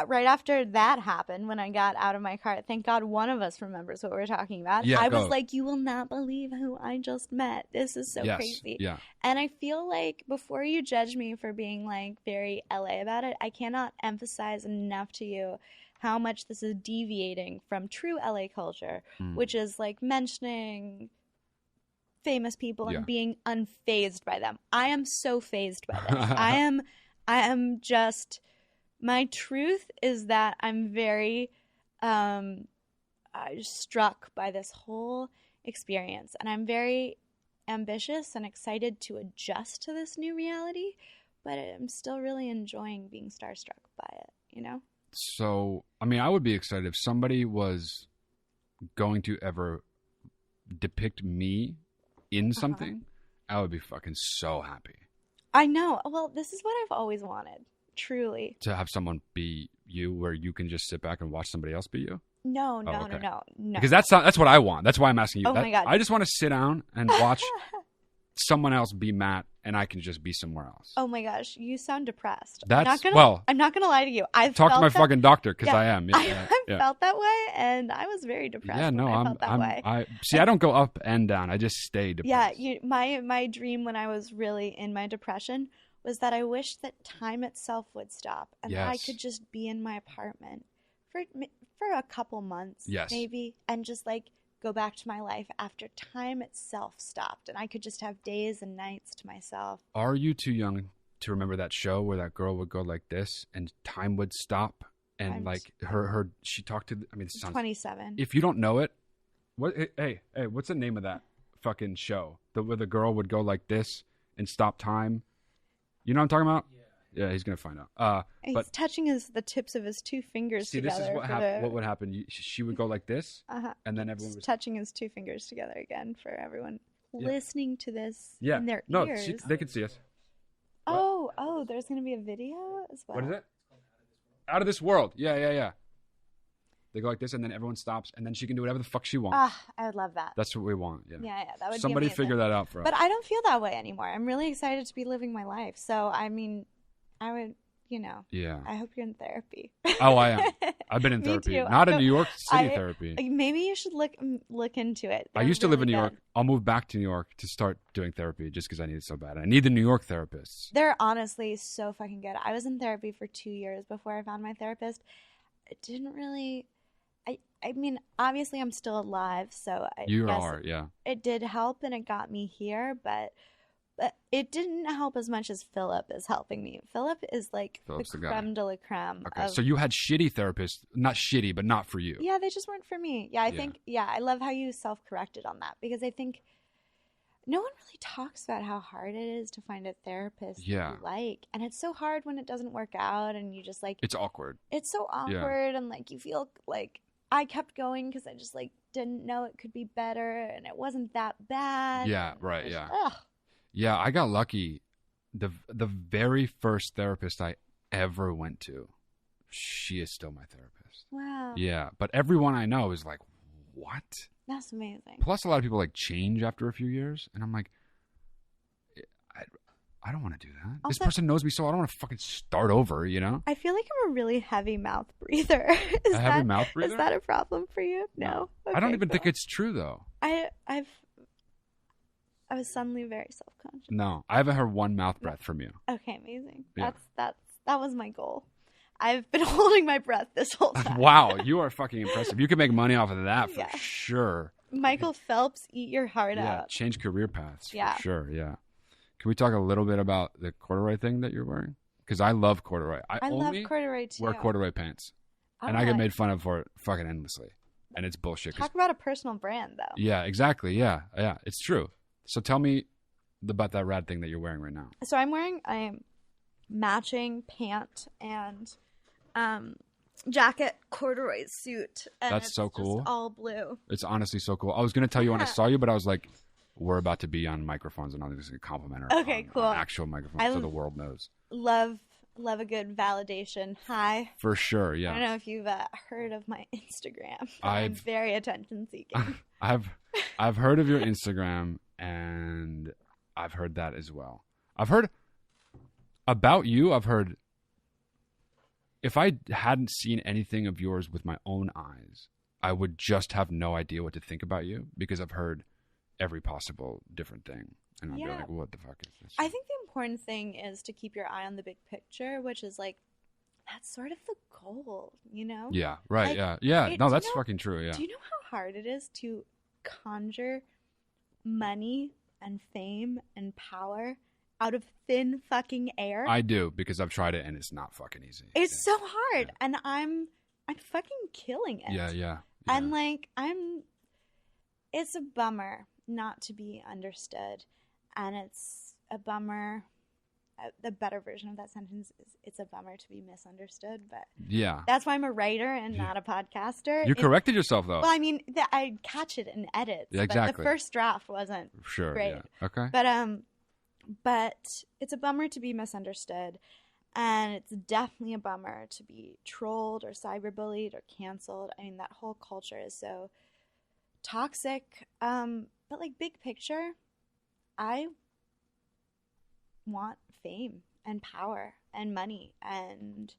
right after that happened, when I got out of my car, thank God one of us remembers what we're talking about. Yeah, I was like, you will not believe who I just met. This is so crazy. Yeah. And I feel like before you judge me for being like very LA about it, I cannot emphasize enough to you how much this is deviating from true LA culture, which is like mentioning famous people and being unfazed by them. I am so fazed by this. I am just, my truth is that I'm very struck by this whole experience, and I'm very ambitious and excited to adjust to this new reality, but I'm still really enjoying being starstruck by it, you know? So, I mean, I would be excited if somebody was going to ever depict me in something. I would be fucking so happy. I know. Well, this is what I've always wanted, truly. To have someone be you, where you can just sit back and watch somebody else be you? No. Because that's what I want. That's why I'm asking you. Oh, my God. I just want to sit down and watch someone else be Matt, and I can just be somewhere else. Oh my gosh, you sound depressed. I'm not gonna lie to you. I've talked to my that, fucking doctor because I am. I've felt that way, and I was very depressed. Yeah, no, I felt that way. I don't go up and down. I just stay depressed. Yeah, my dream when I was really in my depression was that I wished that time itself would stop, and that I could just be in my apartment for a couple months, maybe, and just like go back to my life after time itself stopped, and I could just have days and nights to myself. Are you too young to remember that show where that girl would go like this and time would stop, and like she talked to, I mean, it sounds 27. If you don't know it, hey, what's the name of that fucking show? Where the girl would go like this and stop time. You know what I'm talking about? Yeah, he's gonna find out. He's touching the tips of his two fingers together. This is what would happen. She would go like this, and then everyone was touching his two fingers together again for everyone listening to this in their ears. No, they can see us. Oh, there's gonna be a video as well. What is it? Out of This World. Yeah. They go like this, and then everyone stops, and then she can do whatever the fuck she wants. I would love that. That's what we want. Yeah, that would somebody be figure that out for us. But I don't feel that way anymore. I'm really excited to be living my life. So I mean, I would, I hope you're in therapy. Oh, I am. I've been in therapy. Not in New York City therapy. Maybe you should look into it. I used to live in New York. I'll move back to New York to start doing therapy just because I need it so bad. I need the New York therapists. They're honestly so fucking good. I was in therapy for 2 years before I found my therapist. It didn't really... I mean, obviously I'm still alive, so I guess it did help and it got me here, but it didn't help as much as Philip is helping me. Philip is like the creme de la creme. Okay, so you had shitty therapists. Not shitty, but not for you. Yeah, they just weren't for me. Yeah, I think, I love how you self-corrected on that, because I think no one really talks about how hard it is to find a therapist you like. And it's so hard when it doesn't work out and you just like... It's awkward. It's so awkward and like you feel like... I kept going because I just like didn't know it could be better, and it wasn't that bad. Yeah, right. Yeah. Yeah, I got lucky. The very first therapist I ever went to, she is still my therapist. Wow. Yeah, but everyone I know is like, what? That's amazing. Plus, a lot of people like change after a few years, and I'm like, I don't want to do that. Also, this person knows me, so I don't want to fucking start over, you know? I feel like I'm a really heavy mouth breather. Heavy mouth breather? Is that a problem for you? No. Okay, I don't even think it's true, though. I was suddenly very self-conscious. No, I haven't heard one mouth breath from you. Okay, amazing. Yeah. That was my goal. I've been holding my breath this whole time. Wow, you are fucking impressive. You can make money off of that for sure. Michael Phelps, eat your heart out. Yeah, change career paths for sure, yeah. Can we talk a little bit about the corduroy thing that you're wearing? Because I love corduroy. I love corduroy too. Wear corduroy pants. And I get made fun of for it fucking endlessly. And it's bullshit. Talk about a personal brand, though. Yeah, exactly. Yeah, it's true. So tell me about that rad thing that you're wearing right now. So I'm wearing a matching pant and jacket, corduroy suit. And that's so cool. Just all blue. It's honestly so cool. I was going to tell you when I saw you, but I was like, we're about to be on microphones and I'm just going to compliment her. Okay, cool. On actual microphones so the world knows. Love a good validation. Hi. For sure, yeah. I don't know if you've heard of my Instagram. I'm very attention seeking. I've heard of your Instagram, and I've heard that as well. I've heard about you. I've heard, if I hadn't seen anything of yours with my own eyes, I would just have no idea what to think about you, because I've heard every possible different thing. And I'd be like, what the fuck is this? I think the important thing is to keep your eye on the big picture, which is like, that's sort of the goal, you know? Yeah, right, like, yeah. No, that's fucking true, yeah. Do you know how hard it is to conjure money and fame and power out of thin fucking air? I do, because I've tried it and it's not fucking easy. It's so hard, and I'm fucking killing it. Yeah. And like, it's a bummer not to be understood, and it's a bummer. The better version of that sentence is, it's a bummer to be misunderstood, but yeah, that's why I'm a writer and not a podcaster. You corrected yourself, though. Well, I mean, I catch it in edits. Yeah, exactly. But the first draft wasn't great. Yeah. Okay. But it's a bummer to be misunderstood, and it's definitely a bummer to be trolled or cyberbullied or canceled. I mean, that whole culture is so toxic. But like, big picture, I want fame and power and money, and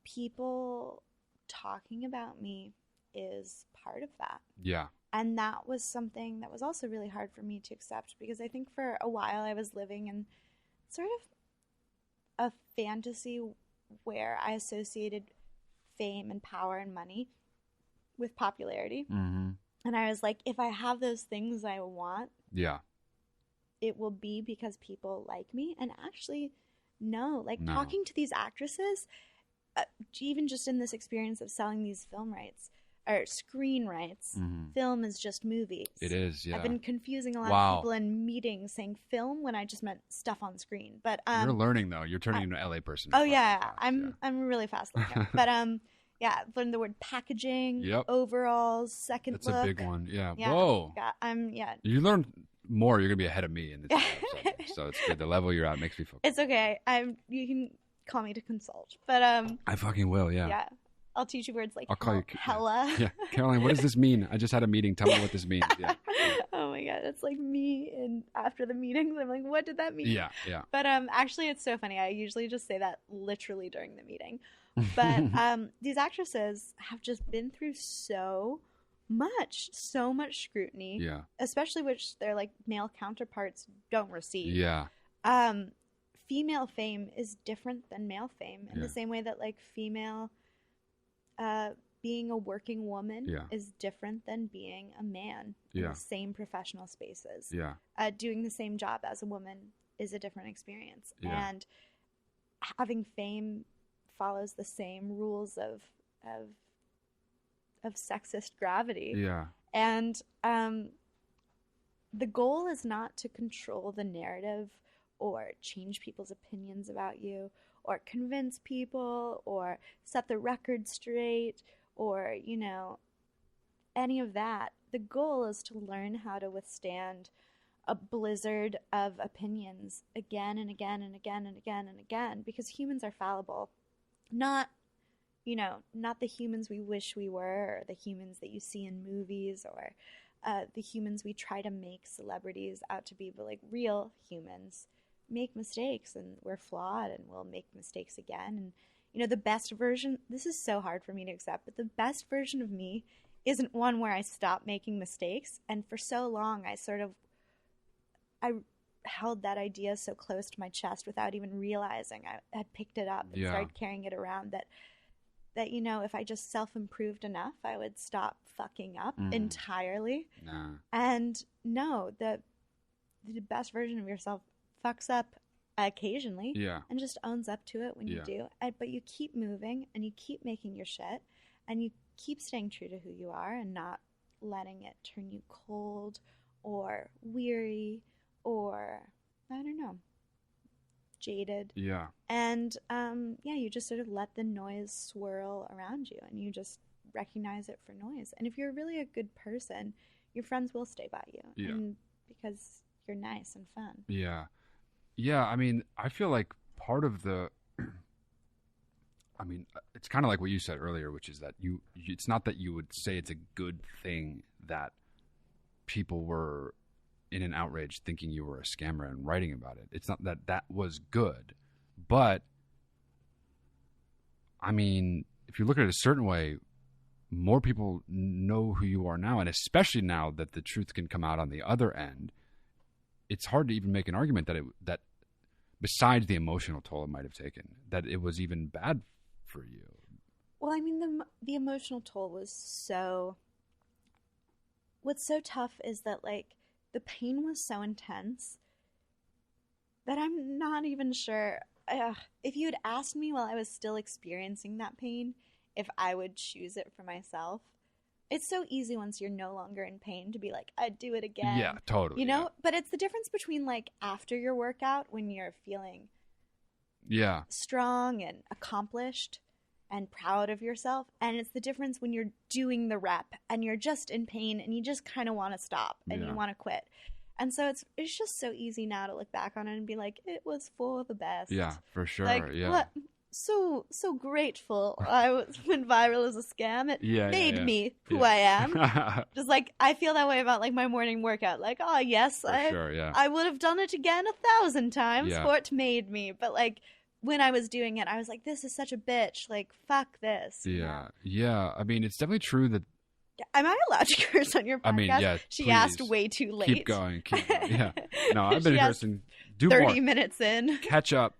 people talking about me is part of that. Yeah. And that was something that was also really hard for me to accept, because I think for a while I was living in sort of a fantasy where I associated fame and power and money with popularity. Mm-hmm. And I was like, if I have those things I want, it will be because people like me. And actually, no. Talking to these actresses, even just in this experience of selling these film rights or screen rights, film is just movies. It is, yeah. I've been confusing a lot of people in meetings saying film when I just meant stuff on screen. But you're learning, though. You're turning into an LA person. Oh yeah, I'm really fast learner. But yeah, learned the word packaging, overalls, second look. That's a big one. Yeah. Whoa. Yeah. You learn more. You're gonna be ahead of me in this subject, so it's good. The level you're at makes me feel. It's okay. You can call me to consult, but I fucking will. Yeah. Yeah. I'll teach you words like I'll call you hella. Yeah, Caroline. What does this mean? I just had a meeting. Tell me what this means. Yeah. Oh my god, it's like me. And after the meetings, I'm like, what did that mean? Yeah. But actually, it's so funny. I usually just say that literally during the meeting. But these actresses have just been through so much scrutiny. Yeah. Especially which their like male counterparts don't receive. Yeah. Female fame is different than male fame in the same way that like female being a working woman is different than being a man in the same professional spaces. Yeah. Doing the same job as a woman is a different experience. Yeah. And having fame follows the same rules of sexist gravity. Yeah. And the goal is not to control the narrative or change people's opinions about you or convince people or set the record straight or, you know, any of that. The goal is to learn how to withstand a blizzard of opinions again and again and again and again and again, because humans are fallible. Not the humans we wish we were, or the humans that you see in movies, or the humans we try to make celebrities out to be, but like real humans make mistakes, and we're flawed, and we'll make mistakes again. And you know, the best version, this is so hard for me to accept, but the best version of me isn't one where I stop making mistakes. And for so long, I held that idea so close to my chest without even realizing I had picked it up and started carrying it around, that you know, if I just self-improved enough, I would stop fucking up entirely. Nah. And no, the best version of yourself fucks up occasionally and just owns up to it when you do. But you keep moving and you keep making your shit and you keep staying true to who you are and not letting it turn you cold or weary or, I don't know, jaded. Yeah. And you just sort of let the noise swirl around you, and you just recognize it for noise. And if you're really a good person, your friends will stay by you. Yeah. And because you're nice and fun. Yeah. Yeah, I mean, I feel like part of the I mean, it's kind of like what you said earlier, which is that it's not that you would say it's a good thing that people were in an outrage thinking you were a scammer and writing about it. It's not that was good. But, I mean, if you look at it a certain way, more people know who you are now, and especially now that the truth can come out on the other end, it's hard to even make an argument that besides the emotional toll it might have taken, that it was even bad for you. Well, I mean, the emotional toll was so... What's so tough is that, like, the pain was so intense that I'm not even sure... if you had asked me while I was still experiencing that pain, if I would choose it for myself, it's so easy once you're no longer in pain to be like, I'd do it again. Yeah, totally. You know? But it's the difference between, like, after your workout, when you're feeling strong and accomplished and proud of yourself, and it's the difference when you're doing the rep and you're just in pain and you just kind of want to stop and you want to quit. And so it's just so easy now to look back on it and be like, it was for the best. Yeah, for sure. Like, so grateful I went viral as a scam. It made me who I am. Just like I feel that way about like my morning workout. Like, oh yes, I would have done it again 1,000 times, for it made me. But like when I was doing it, I was like, this is such a bitch. Like, fuck this. Yeah, yeah. I mean, it's definitely true that. Am I allowed to curse on your podcast? I mean, yeah. She please. Asked way too late. Keep going. Yeah. No, I've been cursing. Do 30 more. minutes in. Catch up.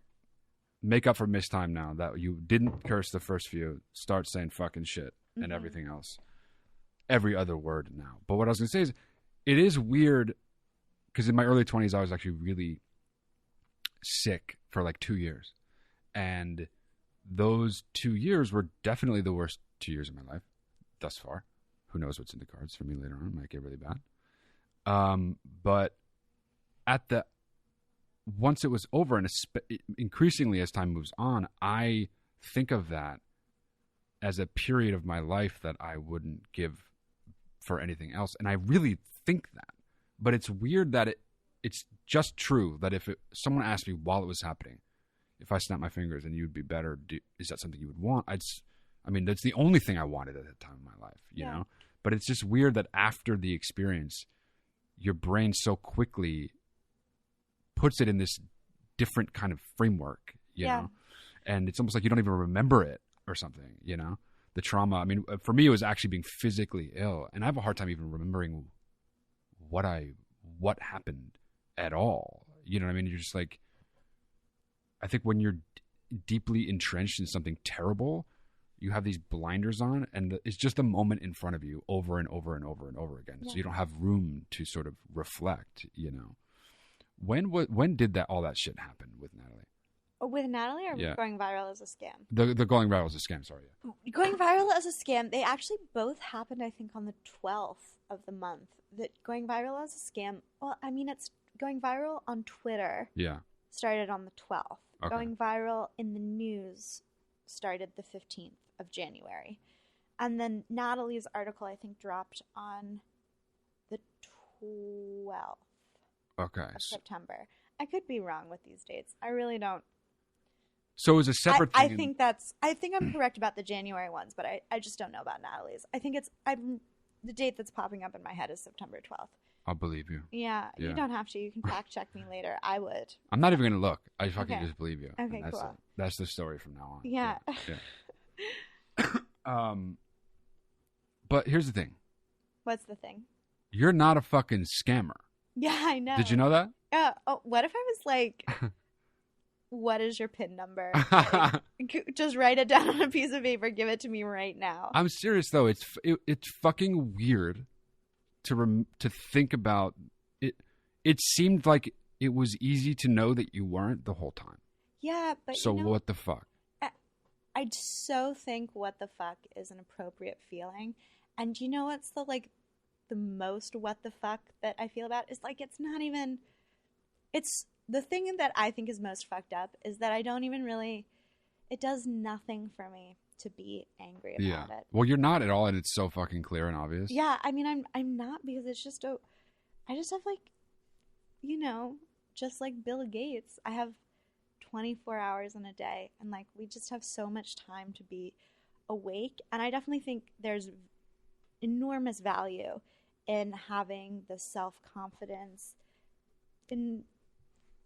Make up for missed time now that you didn't curse the first few. Start saying fucking shit and everything else. Every other word now. But what I was going to say is, it is weird because in my early 20s, I was actually really sick for like 2 years. And those 2 years were definitely the worst 2 years of my life thus far. Who knows what's in the cards for me later on? It might get really bad. But once it was over, and increasingly as time moves on, I think of that as a period of my life that I wouldn't give for anything else. And I really think that. But it's weird that it's just true that if someone asked me while it was happening, if I snapped my fingers and you'd be better, is that something you would want? I mean, that's the only thing I wanted at that time in my life, you know? But it's just weird that after the experience, your brain so quickly puts it in this different kind of framework, you know? And it's almost like you don't even remember it or something, you know? The trauma. I mean, for me, it was actually being physically ill. And I have a hard time even remembering what happened at all. You know what I mean? You're just like, I think when you're deeply entrenched in something terrible, you have these blinders on, and it's just a moment in front of you over and over and over and over again. So you don't have room to sort of reflect, you know. When did all that shit happen with Natalie? With Natalie or going viral as a scam? The going viral as a scam, sorry. Yeah. Going viral as a scam, they actually both happened, I think, on the 12th of the month. That going viral as a scam, well, I mean, it's going viral on Twitter. Yeah. Started on the 12th. Okay. Going viral in the news started the 15th of January. And then Natalie's article, I think, dropped on the 12th of September. I could be wrong with these dates. I really don't. So it was a separate thing. I think I'm correct about the January ones, but I just don't know about Natalie's. I think the date that's popping up in my head is September 12th. I'll believe you. Yeah, you don't have to. You can fact check me later. I would. I'm not even going to look. I fucking just believe you. Okay, cool. That's the story from now on. Yeah. But here's the thing. What's the thing? You're not a fucking scammer. Yeah, I know. Did you know that? Yeah. Oh, what if I was like, what is your PIN number? Just write it down on a piece of paper. Give it to me right now. I'm serious, though. It's fucking weird to think about it. It seemed like it was easy to know that you weren't the whole time. Yeah, but so what the fuck? I so think what the fuck is an appropriate feeling. And you know what's the most what the fuck that I feel about is like it's not even, it's the thing that I think is most fucked up is that I don't even really, it does nothing for me to be angry about it. Well, you're not at all, and it's so fucking clear and obvious. Yeah, I mean, I'm not, because it's just I just have like, you know, just like Bill Gates, I have 24 hours in a day, and like we just have so much time to be awake, and I definitely think there's enormous value in having the self-confidence in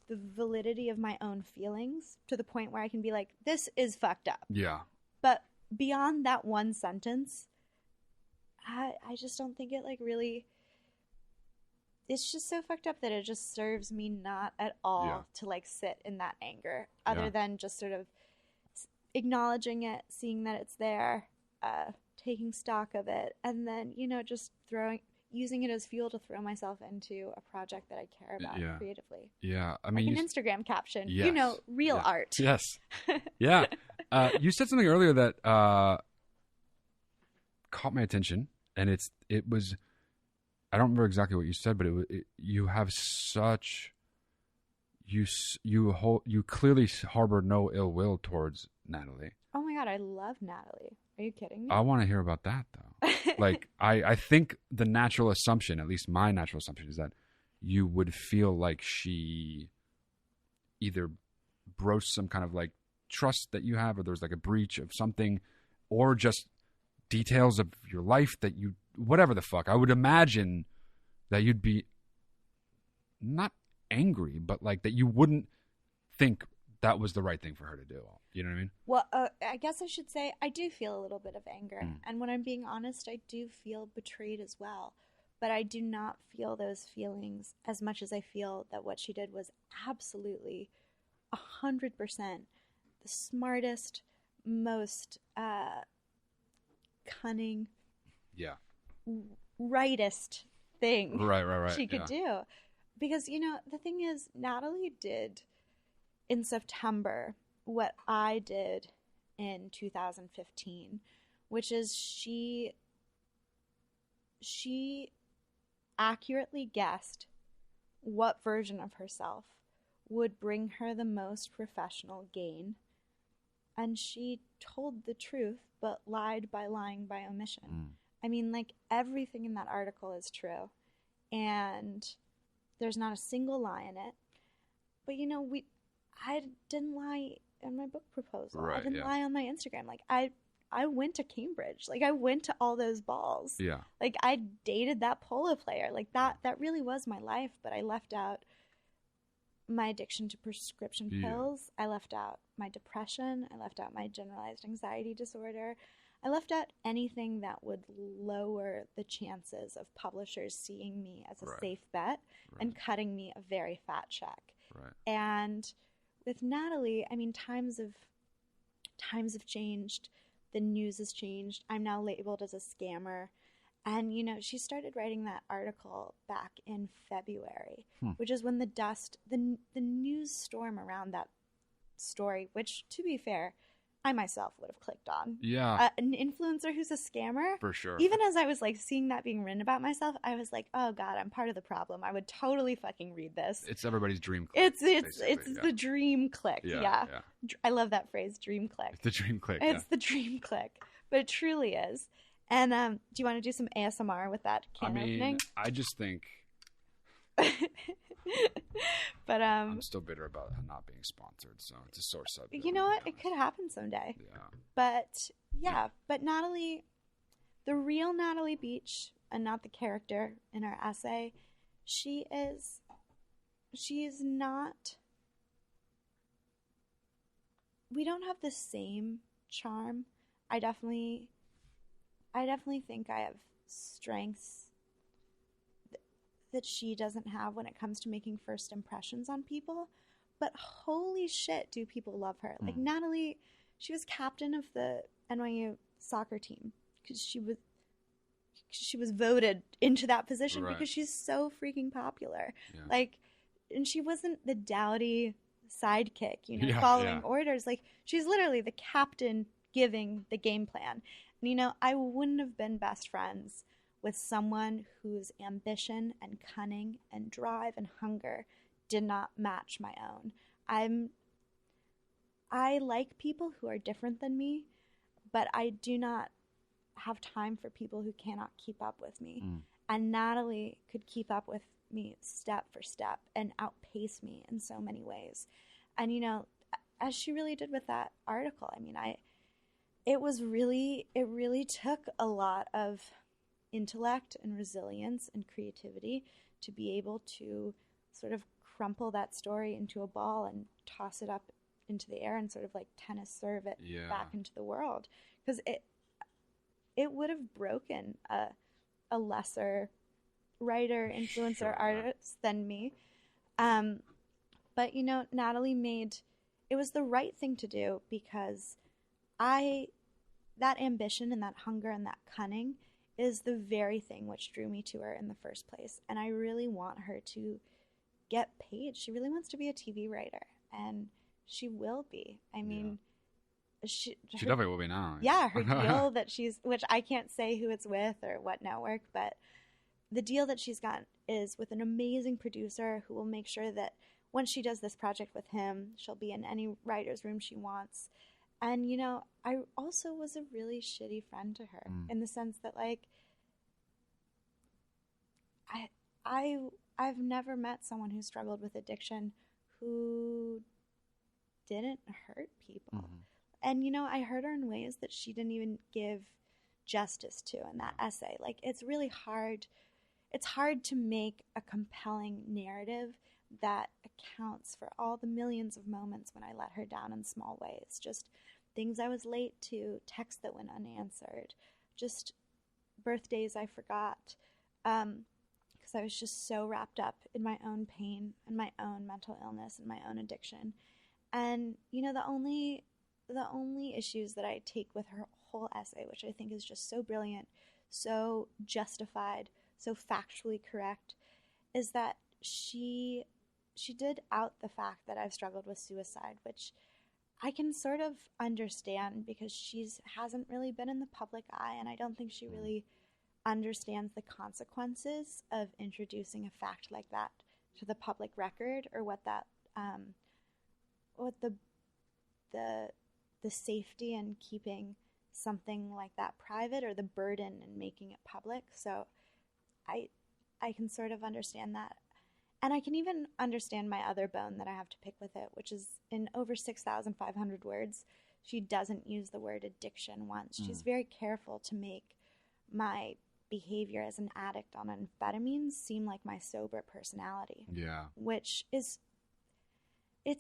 the validity of my own feelings to the point where I can be like, this is fucked up. Yeah. But beyond that one sentence, I just don't think it like really, it's just so fucked up that it just serves me not at all to like sit in that anger, other than just sort of acknowledging it, seeing that it's there, taking stock of it, and then, you know, just using it as fuel to throw myself into a project that I care about creatively. Yeah. I mean, like an Instagram caption, you know, real art. Yes. Yeah. You said something earlier that caught my attention, and it was, I don't remember exactly what you said, but you have such, you clearly harbor no ill will towards Natalie. Oh my God, I love Natalie. Are you kidding me? I want to hear about that, though. Like, I think the natural assumption, at least my natural assumption, is that you would feel like she either broached some kind of like trust that you have, or there's like a breach of something, or just details of your life that you, whatever the fuck. I would imagine that you'd be not angry, but like that you wouldn't think that was the right thing for her to do. You know what I mean? Well, I guess I should say I do feel a little bit of anger. And when I'm being honest, I do feel betrayed as well. But I do not feel those feelings as much as I feel that what she did was absolutely 100% the smartest, most cunning, rightest thing she could do. Because, you know, the thing is, Natalie did in September what I did in 2015, which is she accurately guessed what version of herself would bring her the most professional gain, and she told the truth but lied by lying by omission. I mean, like, everything in that article is true, and there's not a single lie in it. But, you know, I didn't lie in my book proposal. Right, I didn't lie on my Instagram. Like, I went to Cambridge. Like, I went to all those balls. Yeah. Like, I dated that polo player. Like, that really was my life. But I left out my addiction to prescription pills. I left out my depression. I left out my generalized anxiety disorder. I left out anything that would lower the chances of publishers seeing me as a safe bet and cutting me a very fat check. Right. And with Natalie, I mean, times have changed. The news has changed. I'm now labeled as a scammer. And, you know, she started writing that article back in February, which is when the news storm around that story, which, to be fair, I myself would have clicked on. Yeah. An influencer who's a scammer. For sure. Even as I was like seeing that being written about myself, I was like, oh God, I'm part of the problem. I would totally fucking read this. It's everybody's dream click. It's the dream click. Yeah. I love that phrase, dream click. It's the dream click. It's the dream click. But it truly is. And do you want to do some ASMR with that can opening? I just think but I'm still bitter about not being sponsored, so it's a sore subject. You know what? It could happen someday. Yeah. But Natalie, the real Natalie Beach, and not the character in our essay, she is not. We don't have the same charm. I definitely think I have strengths that she doesn't have when it comes to making first impressions on people. But holy shit, do people love her. Like, Natalie, she was captain of the NYU soccer team because she was voted into that position because she's so freaking popular. Yeah. Like, and she wasn't the dowdy sidekick, you know, following orders. Like, she's literally the captain giving the game plan. And, you know, I wouldn't have been best friends with someone whose ambition and cunning and drive and hunger did not match my own. I like people who are different than me, but I do not have time for people who cannot keep up with me. And Natalie could keep up with me step for step and outpace me in so many ways. And, you know, as she really did with that article, I mean, it really took a lot of intellect and resilience and creativity to be able to sort of crumple that story into a ball and toss it up into the air and sort of like tennis serve it back into the world. Because it would have broken a lesser writer, influencer, artist than me. But, you know, Natalie it was the right thing to do, because that ambition and that hunger and that cunning is the very thing which drew me to her in the first place. And I really want her to get paid. She really wants to be a TV writer, and she will be. I mean, she definitely will be now. Yeah, her deal that which I can't say who it's with or what network, but the deal that she's got is with an amazing producer who will make sure that once she does this project with him, she'll be in any writer's room she wants. And, you know, I also was a really shitty friend to her in the sense that, like, I've never met someone who struggled with addiction who didn't hurt people. And, you know, I hurt her in ways that she didn't even give justice to in that essay. Like, it's really hard. It's hard to make a compelling narrative that accounts for all the millions of moments when I let her down in small ways. Just things I was late to, texts that went unanswered, just birthdays I forgot, because I was just so wrapped up in my own pain and my own mental illness and my own addiction. And, you know, the only issues that I take with her whole essay, which I think is just so brilliant, so justified, so factually correct, is that she did out the fact that I've struggled with suicide, which I can sort of understand because she hasn't really been in the public eye, and I don't think she really understands the consequences of introducing a fact like that to the public record, or what that what the safety in keeping something like that private, or the burden in making it public. So I can sort of understand that. And I can even understand my other bone that I have to pick with it, which is in over 6,500 words, she doesn't use the word addiction once. She's very careful to make my behavior as an addict on amphetamines seem like my sober personality. Yeah. Which is, it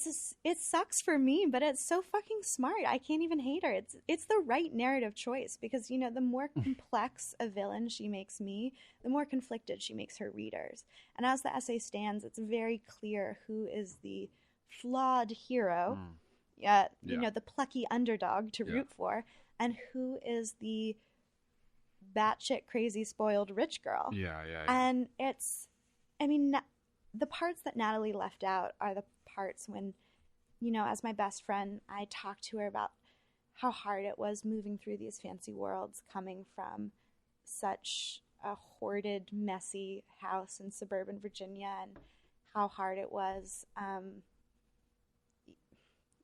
sucks for me, but it's so fucking smart. I can't even hate her. It's the right narrative choice, because, you know, the more complex a villain she makes me, the more conflicted she makes her readers. And as the essay stands, it's very clear who is the flawed hero, you know, the plucky underdog to root for, and who is the batshit crazy spoiled rich girl. Yeah. And I mean, the parts that Natalie left out are the parts when, you know, as my best friend, I talked to her about how hard it was moving through these fancy worlds, coming from such a hoarded, messy house in suburban Virginia, and how hard it was,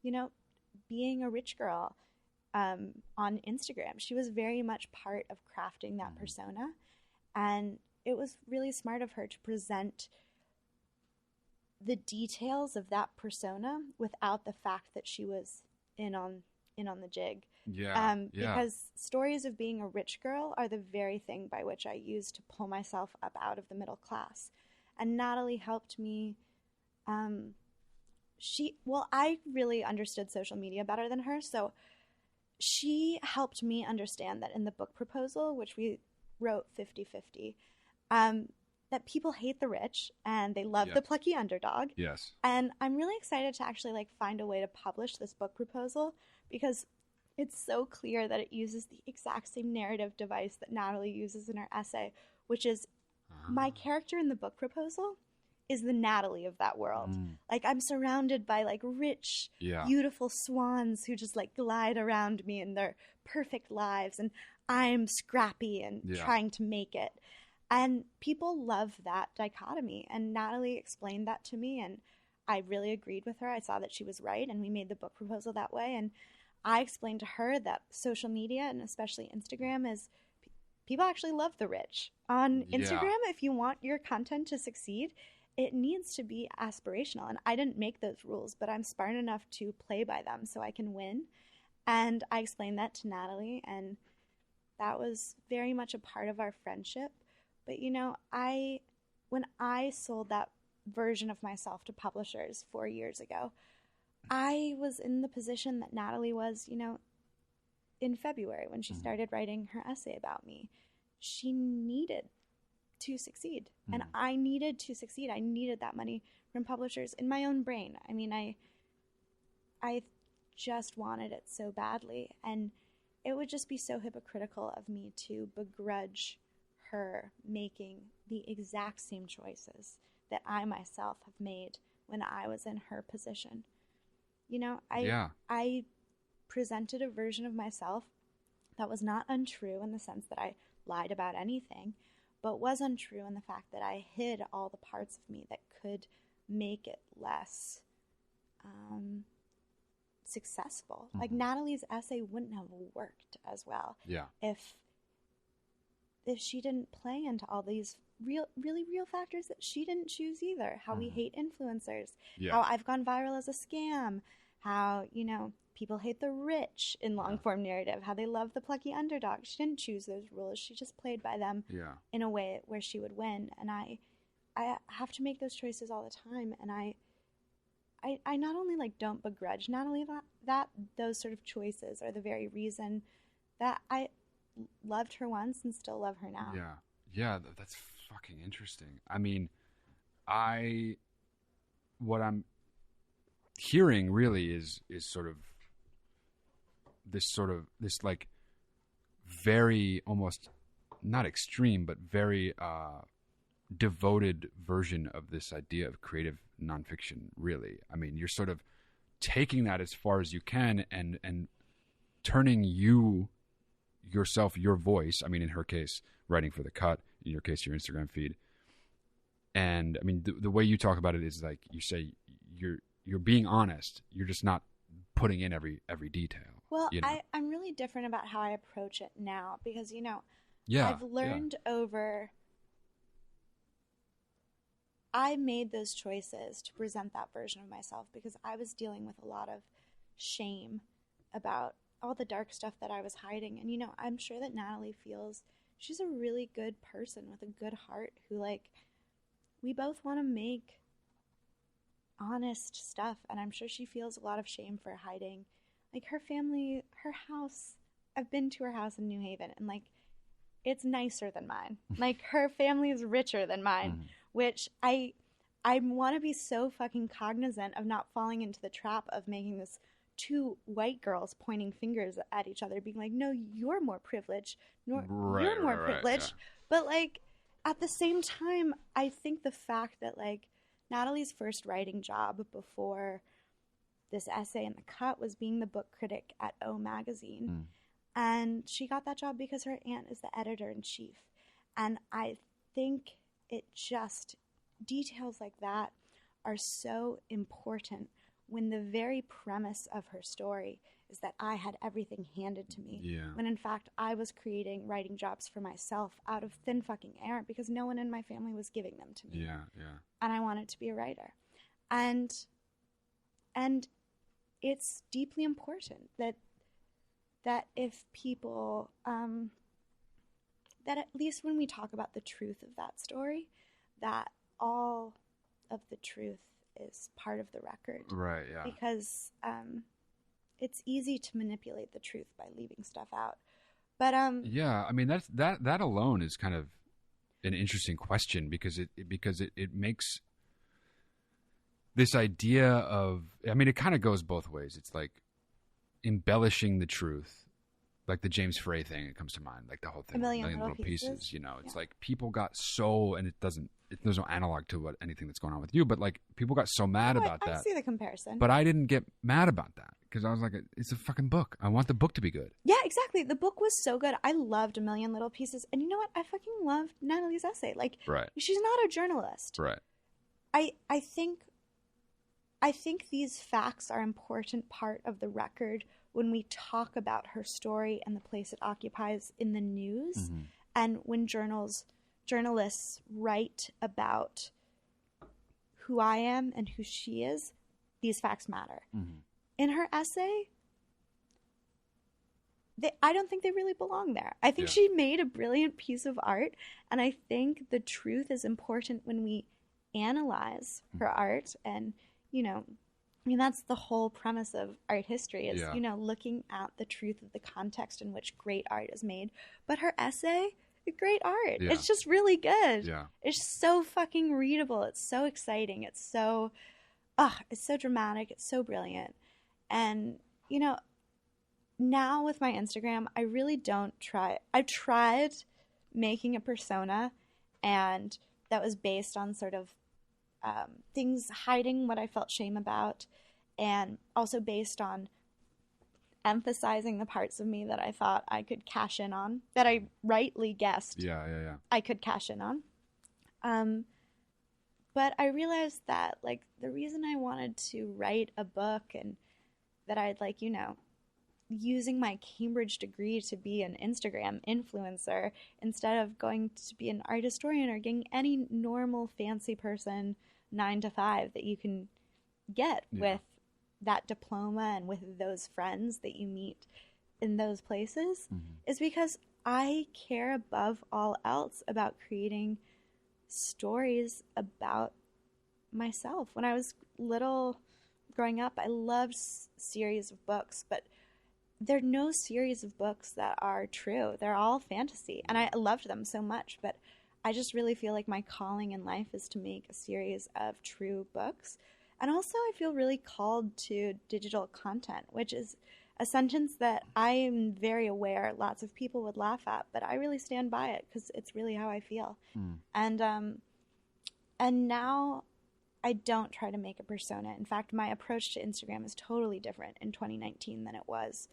you know, being a rich girl on Instagram. She was very much part of crafting that persona, and it was really smart of her to present the details of that persona without the fact that she was in on the jig. Because stories of being a rich girl are the very thing by which I use to pull myself up out of the middle class. And Natalie helped me. I really understood social media better than her, so she helped me understand that in the book proposal, which we wrote 50-50, that people hate the rich and they love the plucky underdog. Yes. And I'm really excited to actually like find a way to publish this book proposal, because it's so clear that it uses the exact same narrative device that Natalie uses in her essay, which is my character in the book proposal is the Natalie of that world. Like, I'm surrounded by like rich, beautiful swans who just like glide around me in their perfect lives, and I'm scrappy and trying to make it. And people love that dichotomy. And Natalie explained that to me, and I really agreed with her. I saw that she was right, and we made the book proposal that way. And I explained to her that social media, and especially Instagram, is people actually love the rich. On Instagram, if you want your content to succeed, it needs to be aspirational. And I didn't make those rules, but I'm smart enough to play by them so I can win. And I explained that to Natalie, and that was very much a part of our friendship. But, you know, when I sold that version of myself to publishers 4 years ago, I was in the position that Natalie was, you know, in February when she started writing her essay about me. She needed to succeed, and I needed to succeed. I needed that money from publishers in my own brain. I mean, I just wanted it so badly, and it would just be so hypocritical of me to begrudge her making the exact same choices that I myself have made when I was in her position. You know, I presented a version of myself that was not untrue in the sense that I lied about anything, but was untrue in the fact that I hid all the parts of me that could make it less successful. Like Natalie's essay wouldn't have worked as well if she didn't play into all these really real factors that she didn't choose either. How we hate influencers, how I've gone viral as a scam, how, you know, people hate the rich in long form narrative, how they love the plucky underdog. She didn't choose those rules. She just played by them in a way where she would win. And I have to make those choices all the time. And I not only like don't begrudge Natalie that those sort of choices are the very reason that I loved her once and still love her now. Yeah, that's fucking interesting. I mean, what I'm hearing really is sort of this like very almost not extreme but very devoted version of this idea of creative nonfiction. Really, I mean, you're sort of taking that as far as you can and turning yourself, your voice. I mean, in her case, writing for The Cut. In your case, your Instagram feed. And I mean, the way you talk about it is like you say you're being honest. You're just not putting in every detail. Well, you know? I'm really different about how I approach it now because, you know, I've learned over. I made those choices to present that version of myself because I was dealing with a lot of shame about all the dark stuff that I was hiding. And, you know, I'm sure that Natalie feels she's a really good person with a good heart who, like, we both want to make honest stuff. And I'm sure she feels a lot of shame for hiding. Like, her family, her house, I've been to her house in New Haven, and, like, it's nicer than mine. Like, her family is richer than mine, which I want to be so fucking cognizant of not falling into the trap of making this two white girls pointing fingers at each other, being like, no, you're more privileged, you're more privileged. But, like, at the same time, I think the fact that, like, Natalie's first writing job before this essay in The Cut was being the book critic at O Magazine. And she got that job because her aunt is the editor-in-chief. And I think it just, details like that are so important when the very premise of her story is that I had everything handed to me. Yeah. When in fact I was creating writing jobs for myself out of thin fucking air because no one in my family was giving them to me. Yeah, yeah. And I wanted to be a writer. And it's deeply important that if people, that at least when we talk about the truth of that story, that all of the truth is part of the record. Right, yeah. Because it's easy to manipulate the truth by leaving stuff out. But yeah, I mean that alone is kind of an interesting question because it makes this idea of, I mean, it kind of goes both ways. It's like embellishing the truth, like the James Frey thing. It comes to mind, like the whole thing, A Million Little Pieces. You know, it's like people got so, and there's no analog to anything that's going on with you, but like people got so mad about that. I see the comparison, but I didn't get mad about that because I was like, it's a fucking book. I want the book to be good. Yeah, exactly. The book was so good. I loved A Million Little Pieces. And you know what? I fucking loved Natalie's essay. Like, right. She's not a journalist. Right. I think these facts are an important part of the record when we talk about her story and the place it occupies in the news. Mm-hmm. And when journalists write about who I am and who she is, these facts matter. Mm-hmm. In her essay, I don't think they really belong there. I think she made a brilliant piece of art, and I think the truth is important when we analyze her art. And, that's the whole premise of art history is, looking at the truth of the context in which great art is made. But her essay, great art. Yeah. It's just really good. Yeah. It's so fucking readable. It's so exciting. It's so dramatic. It's so brilliant. And, now with my Instagram, I really don't try. I've tried making a persona, and that was based on sort of things, hiding what I felt shame about, and also based on emphasizing the parts of me that I thought I could cash in on, that I rightly guessed I could cash in on. But I realized that, like, the reason I wanted to write a book and that I'd, using my Cambridge degree to be an Instagram influencer instead of going to be an art historian or getting any normal fancy person 9 to 5 that you can get with that diploma and with those friends that you meet in those places, is because I care above all else about creating stories about myself. When I was little growing up, I loved series of books, but there are no series of books that are true. They're all fantasy, and I loved them so much, but I just really feel like my calling in life is to make a series of true books. And also I feel really called to digital content, which is a sentence that I am very aware lots of people would laugh at, but I really stand by it because it's really how I feel. And now I don't try to make a persona. In fact, my approach to Instagram is totally different in 2019 than it was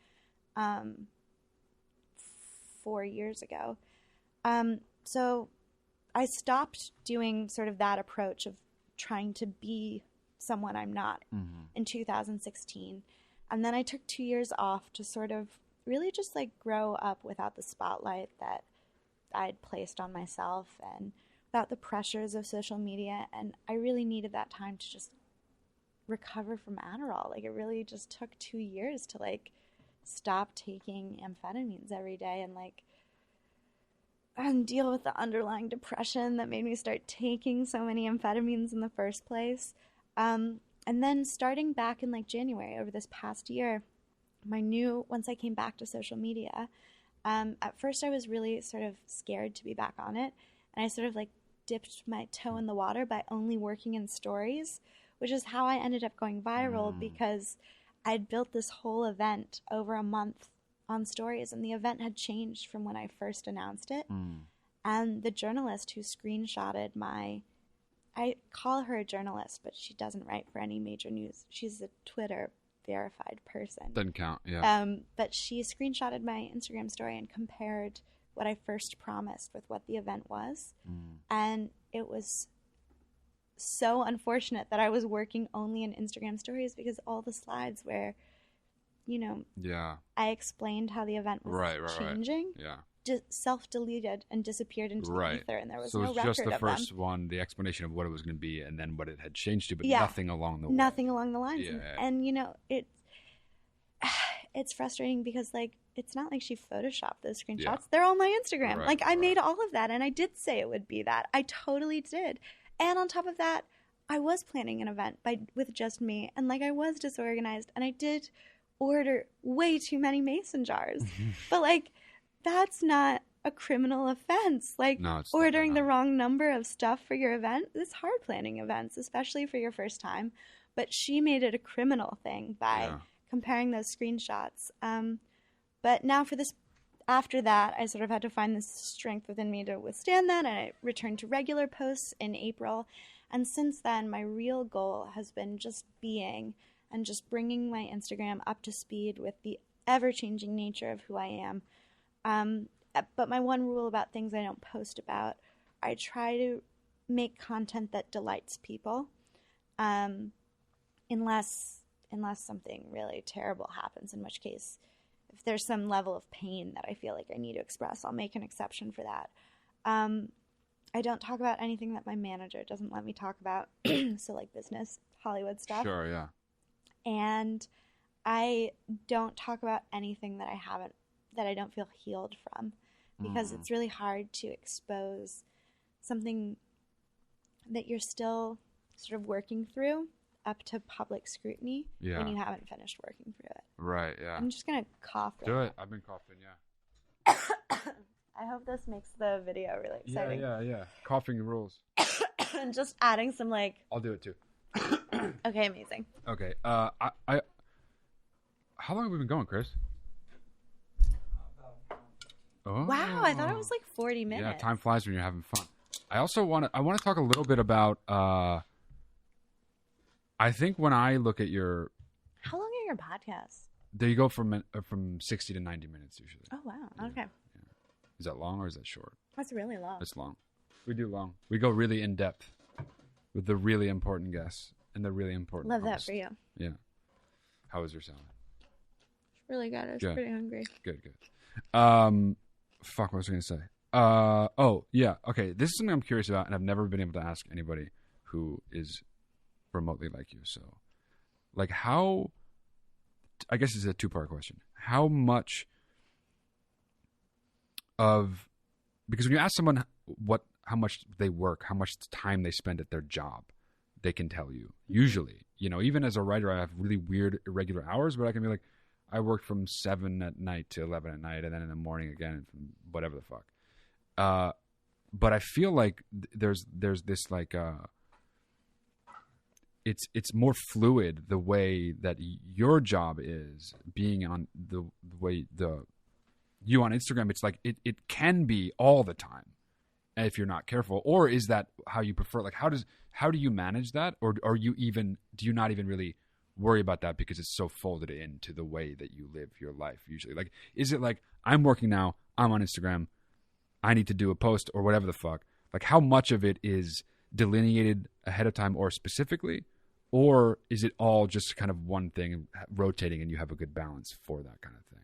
4 years ago. So I stopped doing sort of that approach of trying to be someone I'm not in 2016. And then I took 2 years off to sort of really just grow up without the spotlight that I'd placed on myself and without the pressures of social media. And I really needed that time to just recover from Adderall. It really just took 2 years to stop taking amphetamines every day and deal with the underlying depression that made me start taking so many amphetamines in the first place. And then starting back in January over this past year, once I came back to social media, at first I was really sort of scared to be back on it. And I sort of dipped my toe in the water by only working in stories, which is how I ended up going viral because I'd built this whole event over a month on stories, and the event had changed from when I first announced it. And the journalist who screenshotted I call her a journalist, but she doesn't write for any major news. She's a Twitter verified person. Doesn't count, yeah. But she screenshotted my Instagram story and compared what I first promised with what the event was. And it was so unfortunate that I was working only in Instagram stories because all the slides where, I explained how the event was changing. Right. Yeah. Self-deleted and disappeared into the ether, and there was no record of them. So it was just the first one, the explanation of what it was going to be, and then what it had changed to, but nothing along the way. Nothing along the lines. And it's frustrating because it's not like she photoshopped those screenshots. Yeah. They're on my Instagram. I made all of that, and I did say it would be that. I totally did. And on top of that, I was planning an event with just me, and I was disorganized, and I did order way too many mason jars. But that's not a criminal offense. No, ordering the wrong number of stuff for your event. It's hard planning events, especially for your first time. But she made it a criminal thing by comparing those screenshots. But now after that, I sort of had to find the strength within me to withstand that. And I returned to regular posts in April. And since then, my real goal has been just being and just bringing my Instagram up to speed with the ever-changing nature of who I am. But my one rule about things I don't post about, I try to make content that delights people, unless something really terrible happens, in which case, if there's some level of pain that I feel like I need to express, I'll make an exception for that. I don't talk about anything that my manager doesn't let me talk about, so like business, Hollywood stuff. Sure, yeah. And I don't talk about anything that I don't feel healed from, because it's really hard to expose something that you're still sort of working through up to public scrutiny when you haven't finished working through it. Right, yeah. I'm just going to cough. Do it. I've been coughing, yeah. I hope this makes the video really exciting. Yeah. Coughing rules. And just adding some I'll do it too. Okay, amazing. Okay. How long have we been going, Chris? Oh. Wow, I thought it was 40 minutes. Yeah, time flies when you're having fun. I also want to talk a little bit about I think when I look at your... How long are your podcasts? They go from 60 to 90 minutes usually. Oh, wow. Okay. Yeah. Is that long or is that short? That's really long. It's long. We do long. We go really in depth with the really important guests and the really important Love host. that for you. Yeah. How was your salad? It's really good. I was pretty hungry. Good. Fuck, what was I going to say? Oh, yeah. Okay, this is something I'm curious about, and I've never been able to ask anybody who is remotely like you. So, how... I guess it's a two-part question. How much of... Because when you ask someone how much they work, how much time they spend at their job, they can tell you. Usually. Even as a writer, I have really weird, irregular hours, but I can be like, I work from 7 at night to 11 at night, and then in the morning again, from whatever the fuck. But I feel like there's this it's more fluid the way that your job is being on the way you on Instagram. It's like it can be all the time if you're not careful. Or is that how you prefer? How do you manage that? Or do you not even really worry about that because it's so folded into the way that you live your life usually? Is it I'm working now, I'm on Instagram, I need to do a post or whatever the fuck? How much of it is delineated ahead of time or specifically? Or is it all just kind of one thing rotating and you have a good balance for that kind of thing?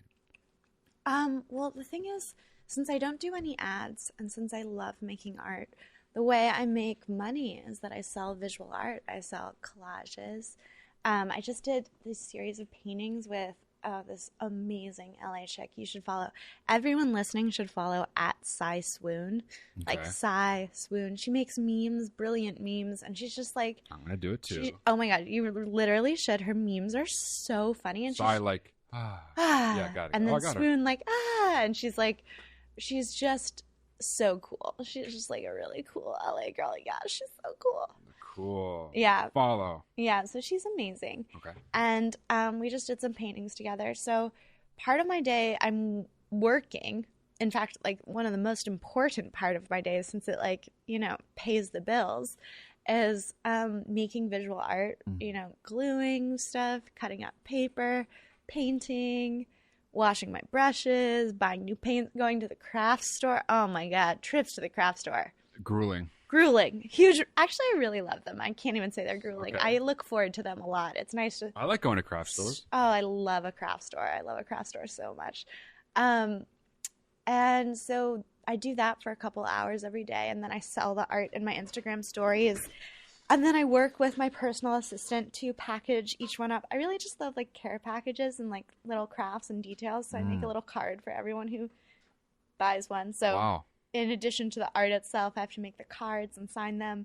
Well, the thing is, since I don't do any ads and since I love making art, the way I make money is that I sell visual art. I sell collages. I just did this series of paintings with this amazing LA chick you should follow. Everyone listening should follow @SaiSwoon. Okay. Sai Swoon. She makes memes, brilliant memes, and she's just I'm gonna do it too. Oh my god, you literally should. Her memes are so funny, and Sai yeah, got it. And then Swoon and she's just so cool. She's just a really cool LA girl. Yeah, she's so cool. Cool. Yeah. Follow. Yeah, so she's amazing. Okay. And we just did some paintings together. So part of my day I'm working. In fact, one of the most important part of my day, since it pays the bills, is making visual art, gluing stuff, cutting up paper, painting, washing my brushes, buying new paint, going to the craft store. Oh my god, trips to the craft store. Grueling. Huge. Actually, I really love them. I can't even say they're grueling. Okay. I look forward to them a lot. It's nice to... I like going to craft stores. Oh, I love a craft store. I love a craft store so much. And so I do that for a couple hours every day, and then I sell the art in my Instagram stories. And then I work with my personal assistant to package each one up. I really just love care packages and little crafts and details. So I make a little card for everyone who buys one. So wow. In addition to the art itself, I have to make the cards and sign them.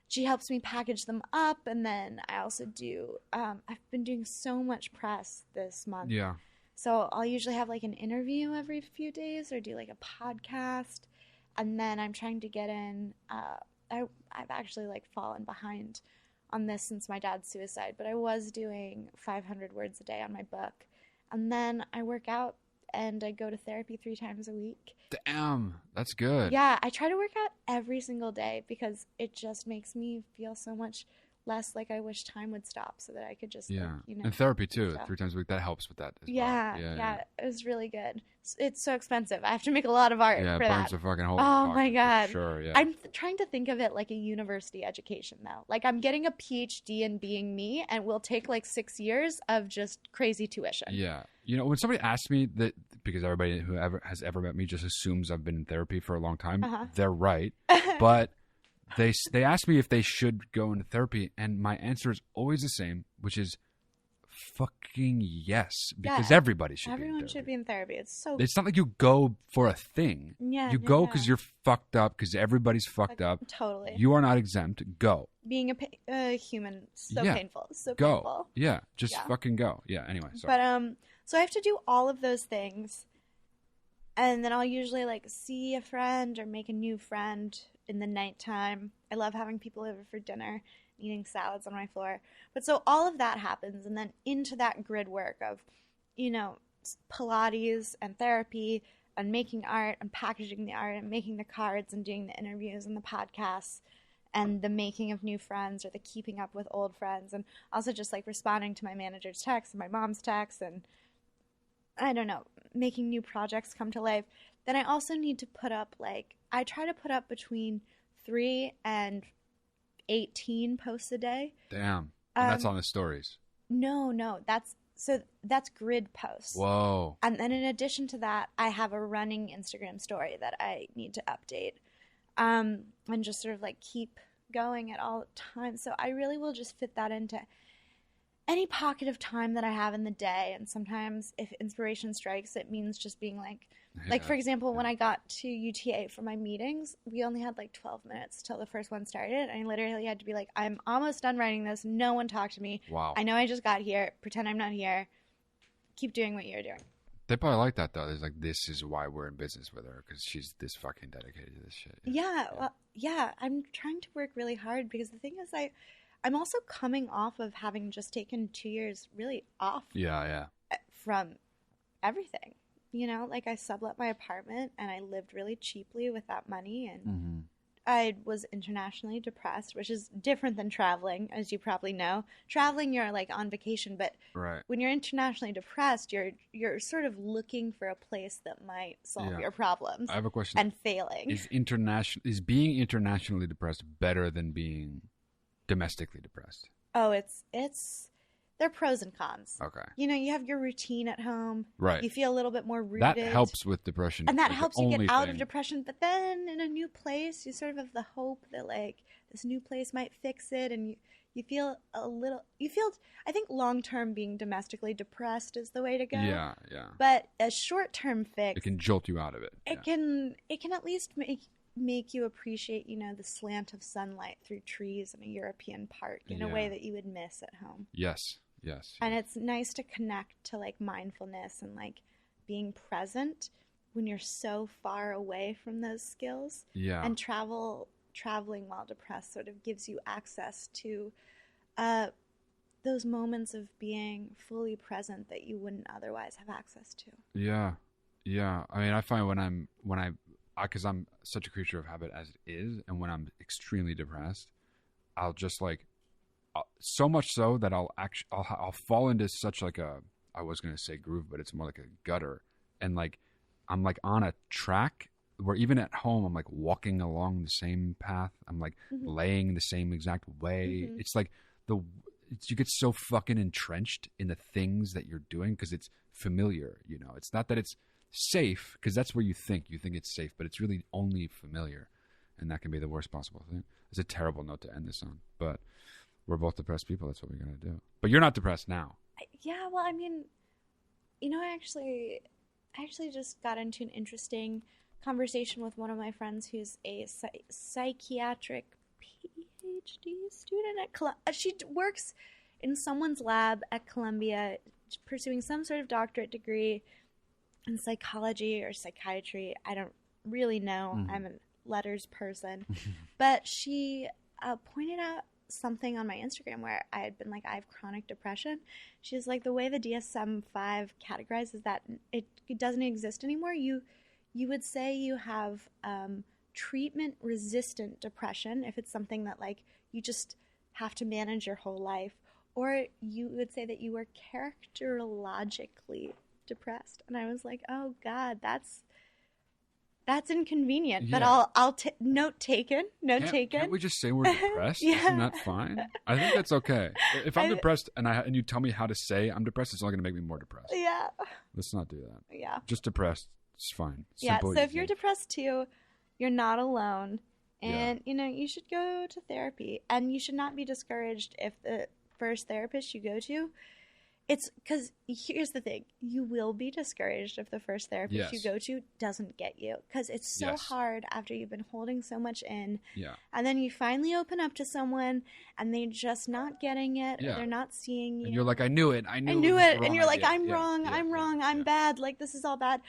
She helps me package them up, and then I also do, I've been doing so much press this month. Yeah. So I'll usually have an interview every few days or do a podcast, and then I'm trying to get in, I've actually fallen behind on this since my dad's suicide, but I was doing 500 words a day on my book, and then I work out and I go to therapy 3 times a week. Damn, that's good. Yeah, I try to work out every single day because it just makes me feel so much less like I wish time would stop so that I could just, like, you know. And therapy too, 3 times a week. That helps with that as well. Yeah. It was really good. It's so expensive. I have to make a lot of art for that. Yeah, it burns the fucking hole. Oh my God. Sure, yeah. I'm trying to think of it like a university education though. Like I'm getting a PhD in being me, and will take like 6 years of just crazy tuition. Yeah. You know, when somebody asks me that, because everybody who has ever met me just assumes I've been in therapy for a long time, they're right. But they ask me if they should go into therapy, and my answer is always the same, which is fucking yes, because everybody should. Everyone should be in therapy. It's not like you go for a thing. You go because you're fucked up, because everybody's fucked up. Totally. You are not exempt. Go. Being a human, so painful. So go. Painful. Yeah, just fucking go. Yeah. Anyway, sorry. But so I have to do all of those things, and then I'll usually like see a friend or make a new friend in the nighttime. I love having people over for dinner, eating salads on my floor. But so all of that happens, and then into that grid work of, you know, Pilates and therapy and making art and packaging the art and making the cards and doing the interviews and the podcasts and the making of new friends or the keeping up with old friends, and also just like responding to my manager's texts and my mom's texts and, I don't know, making new projects come to life. Then I also need to put up, like, I try to put up between 3 and 18 posts a day. Damn. And that's on the stories. No. That's grid posts. Whoa. And then in addition to that, I have a running Instagram story that I need to update. And just sort of like keep going at all times. So I really will just fit that into any pocket of time that I have in the day. And sometimes if inspiration strikes, it means just being like, for example, when I got to UTA for my meetings, we only had like 12 minutes till the first one started. And I literally had to be like, I'm almost done writing this. No one talk to me. Wow. I know I just got here. Pretend I'm not here. Keep doing what you're doing. They probably like that, though. It's like, this is why we're in business with her, because she's this fucking dedicated to this shit. Yeah. I'm trying to work really hard, because the thing is, I'm also coming off of having just taken 2 years really off. From everything. You know, like I sublet my apartment and I lived really cheaply with that money, and I was internationally depressed, which is different than traveling, as you probably know. Traveling, you're like on vacation, but when you're internationally depressed, you're sort of looking for a place that might solve your problems. I have a question. And failing. Is being internationally depressed better than being domestically depressed? Oh, they're pros and cons. Okay. You know, you have your routine at home. Right. You feel a little bit more rooted. That helps with depression. And that helps you get out of depression. But then in a new place, you sort of have the hope that, like, this new place might fix it. And you feel I think long-term being domestically depressed is the way to go. Yeah. But a short-term fix. It can jolt you out of it. It can at least make you appreciate, you know, the slant of sunlight through trees in a European park in a way that you would miss at home. Yes. And it's nice to connect to like mindfulness and like being present when you're so far away from those skills. Yeah. And traveling while depressed sort of gives you access to those moments of being fully present that you wouldn't otherwise have access to. Yeah. I mean, I find because I'm such a creature of habit as it is, and when I'm extremely depressed, I'll just like, so much so that I'll fall into such like I was going to say groove, but it's more like a gutter. And like, I'm like on a track where even at home, I'm like walking along the same path. I'm like laying the same exact way. It's like you get so fucking entrenched in the things that you're doing because it's familiar, you know. It's not that it's safe, because that's where you think it's safe, but it's really only familiar. And that can be the worst possible thing. It's a terrible note to end this on, but we're both depressed people. That's what we're going to do. But you're not depressed now. Yeah, well, I mean, you know, I actually just got into an interesting conversation with one of my friends who's a psychiatric PhD student at Columbia. She works in someone's lab at Columbia, pursuing some sort of doctorate degree in psychology or psychiatry. I don't really know. I'm a letters person. But she pointed out something on my Instagram where I had been like, I have chronic depression. She's like, the way the DSM-5 categorizes that, it doesn't exist anymore. You would say you have treatment-resistant depression if it's something that like you just have to manage your whole life. Or you would say that you were characterologically depressed. And I was like, oh God, that's inconvenient. Yeah. But I'll note taken. Can't we just say we're depressed? Yeah. Isn't that fine? I think that's okay. If I'm depressed and you tell me how to say I'm depressed, it's only going to make me more depressed. Yeah. Let's not do that. Yeah. Just depressed. It's fine. Simple, so if you're depressed too, you're not alone. And, you should go to therapy. And you should not be discouraged if the first therapist you go to, it's because here's the thing. You will be discouraged if the first therapist you go to doesn't get you. Because it's so hard after you've been holding so much in. Yeah. And then you finally open up to someone and they're just not getting it. Yeah. Or they're not seeing you. And you're like, I knew it. I knew it. And you're like, I'm wrong. I'm bad. Like, this is all bad.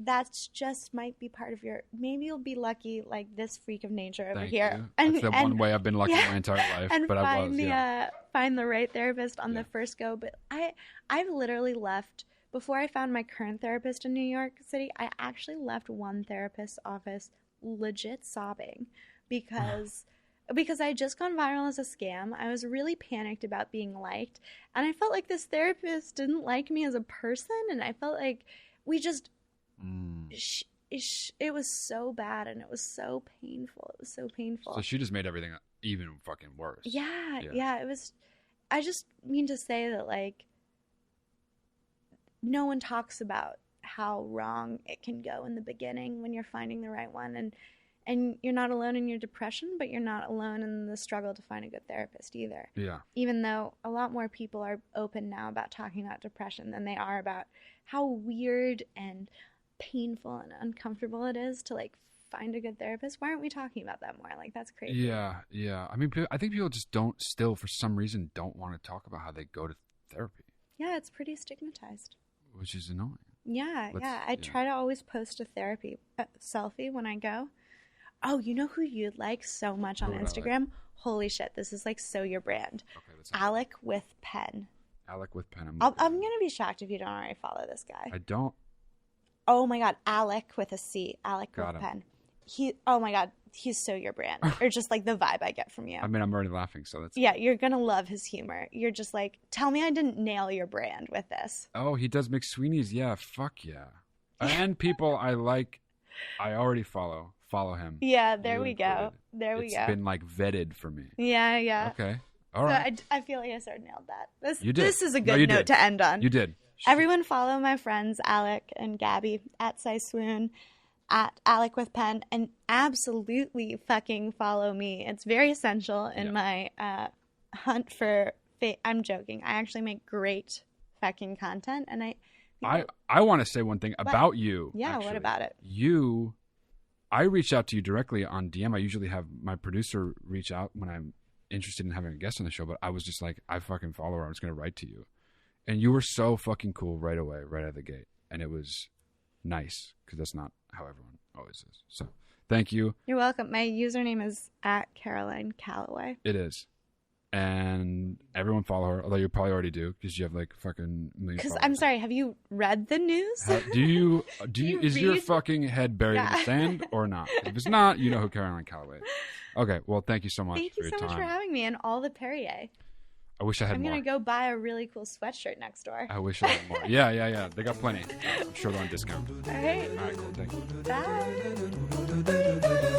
That's just might be part of maybe you'll be lucky like this freak of nature over here. And, that's the one way I've been lucky my entire life. And find the right therapist on the first go. But I've literally left, before I found my current therapist in New York City, I actually left one therapist's office legit sobbing because I had just gone viral as a scam. I was really panicked about being liked. And I felt like this therapist didn't like me as a person. And I felt like we just... it was so bad and it was so painful. It was so painful. So she just made everything even fucking worse. Yeah. It was. I just mean to say that like no one talks about how wrong it can go in the beginning when you're finding the right one, and you're not alone in your depression, but you're not alone in the struggle to find a good therapist either. Yeah. Even though a lot more people are open now about talking about depression than they are about how weird and painful and uncomfortable it is to like find a good therapist. Why aren't we talking about that more? Like, that's crazy. Yeah. I mean, I think people just for some reason don't want to talk about how they go to therapy. Yeah, it's pretty stigmatized, which is annoying. Yeah. I try to always post a therapy selfie when I go. Oh, you know who you'd like so much on Instagram? Holy shit, this is like so your brand. Okay, Alec with Pen. Alec with Pen. I'm gonna be shocked if you don't already follow this guy. I don't. Oh my God, Alec with a C. Alec with Pen. Oh my God, he's so your brand. Or just like the vibe I get from you. I mean, I'm already laughing, so that's... Yeah, you're going to love his humor. You're just like, tell me I didn't nail your brand with this. Oh, he does McSweeney's. Yeah, fuck yeah. And people I like, I already follow him. Yeah, there we go. It's been like vetted for me. Yeah. Okay. All right. So I feel like I sort of nailed that. You did. This is a good note to end on. You did. Everyone follow my friends Alec and Gabby at Swoon, at Alec with Pen, and absolutely fucking follow me. It's very essential in my hunt for I'm joking. I actually make great fucking content, and I want to say one thing about you. Yeah, actually. What about it? I reached out to you directly on DM. I usually have my producer reach out when I'm interested in having a guest on the show, but I was just like, I fucking follow her. I was going to write to you. And you were so fucking cool right away, right out of the gate. And it was nice because that's not how everyone always is. So thank you. You're welcome. My username is at Caroline Calloway. It is. And everyone follow her, although you probably already do because you have like fucking million followers. Because I'm sorry, have you read the news? Do you is your fucking head buried in the sand or not? If it's not, you know who Caroline Calloway is. Okay, well, thank you so much for your time. Thank you so much for having me and all the Perrier. I wish I had more. I'm going to go buy a really cool sweatshirt next door. I wish I had more. Yeah. They got plenty. I'm sure they're on discount. All right. All right, cool. Thank you. Bye.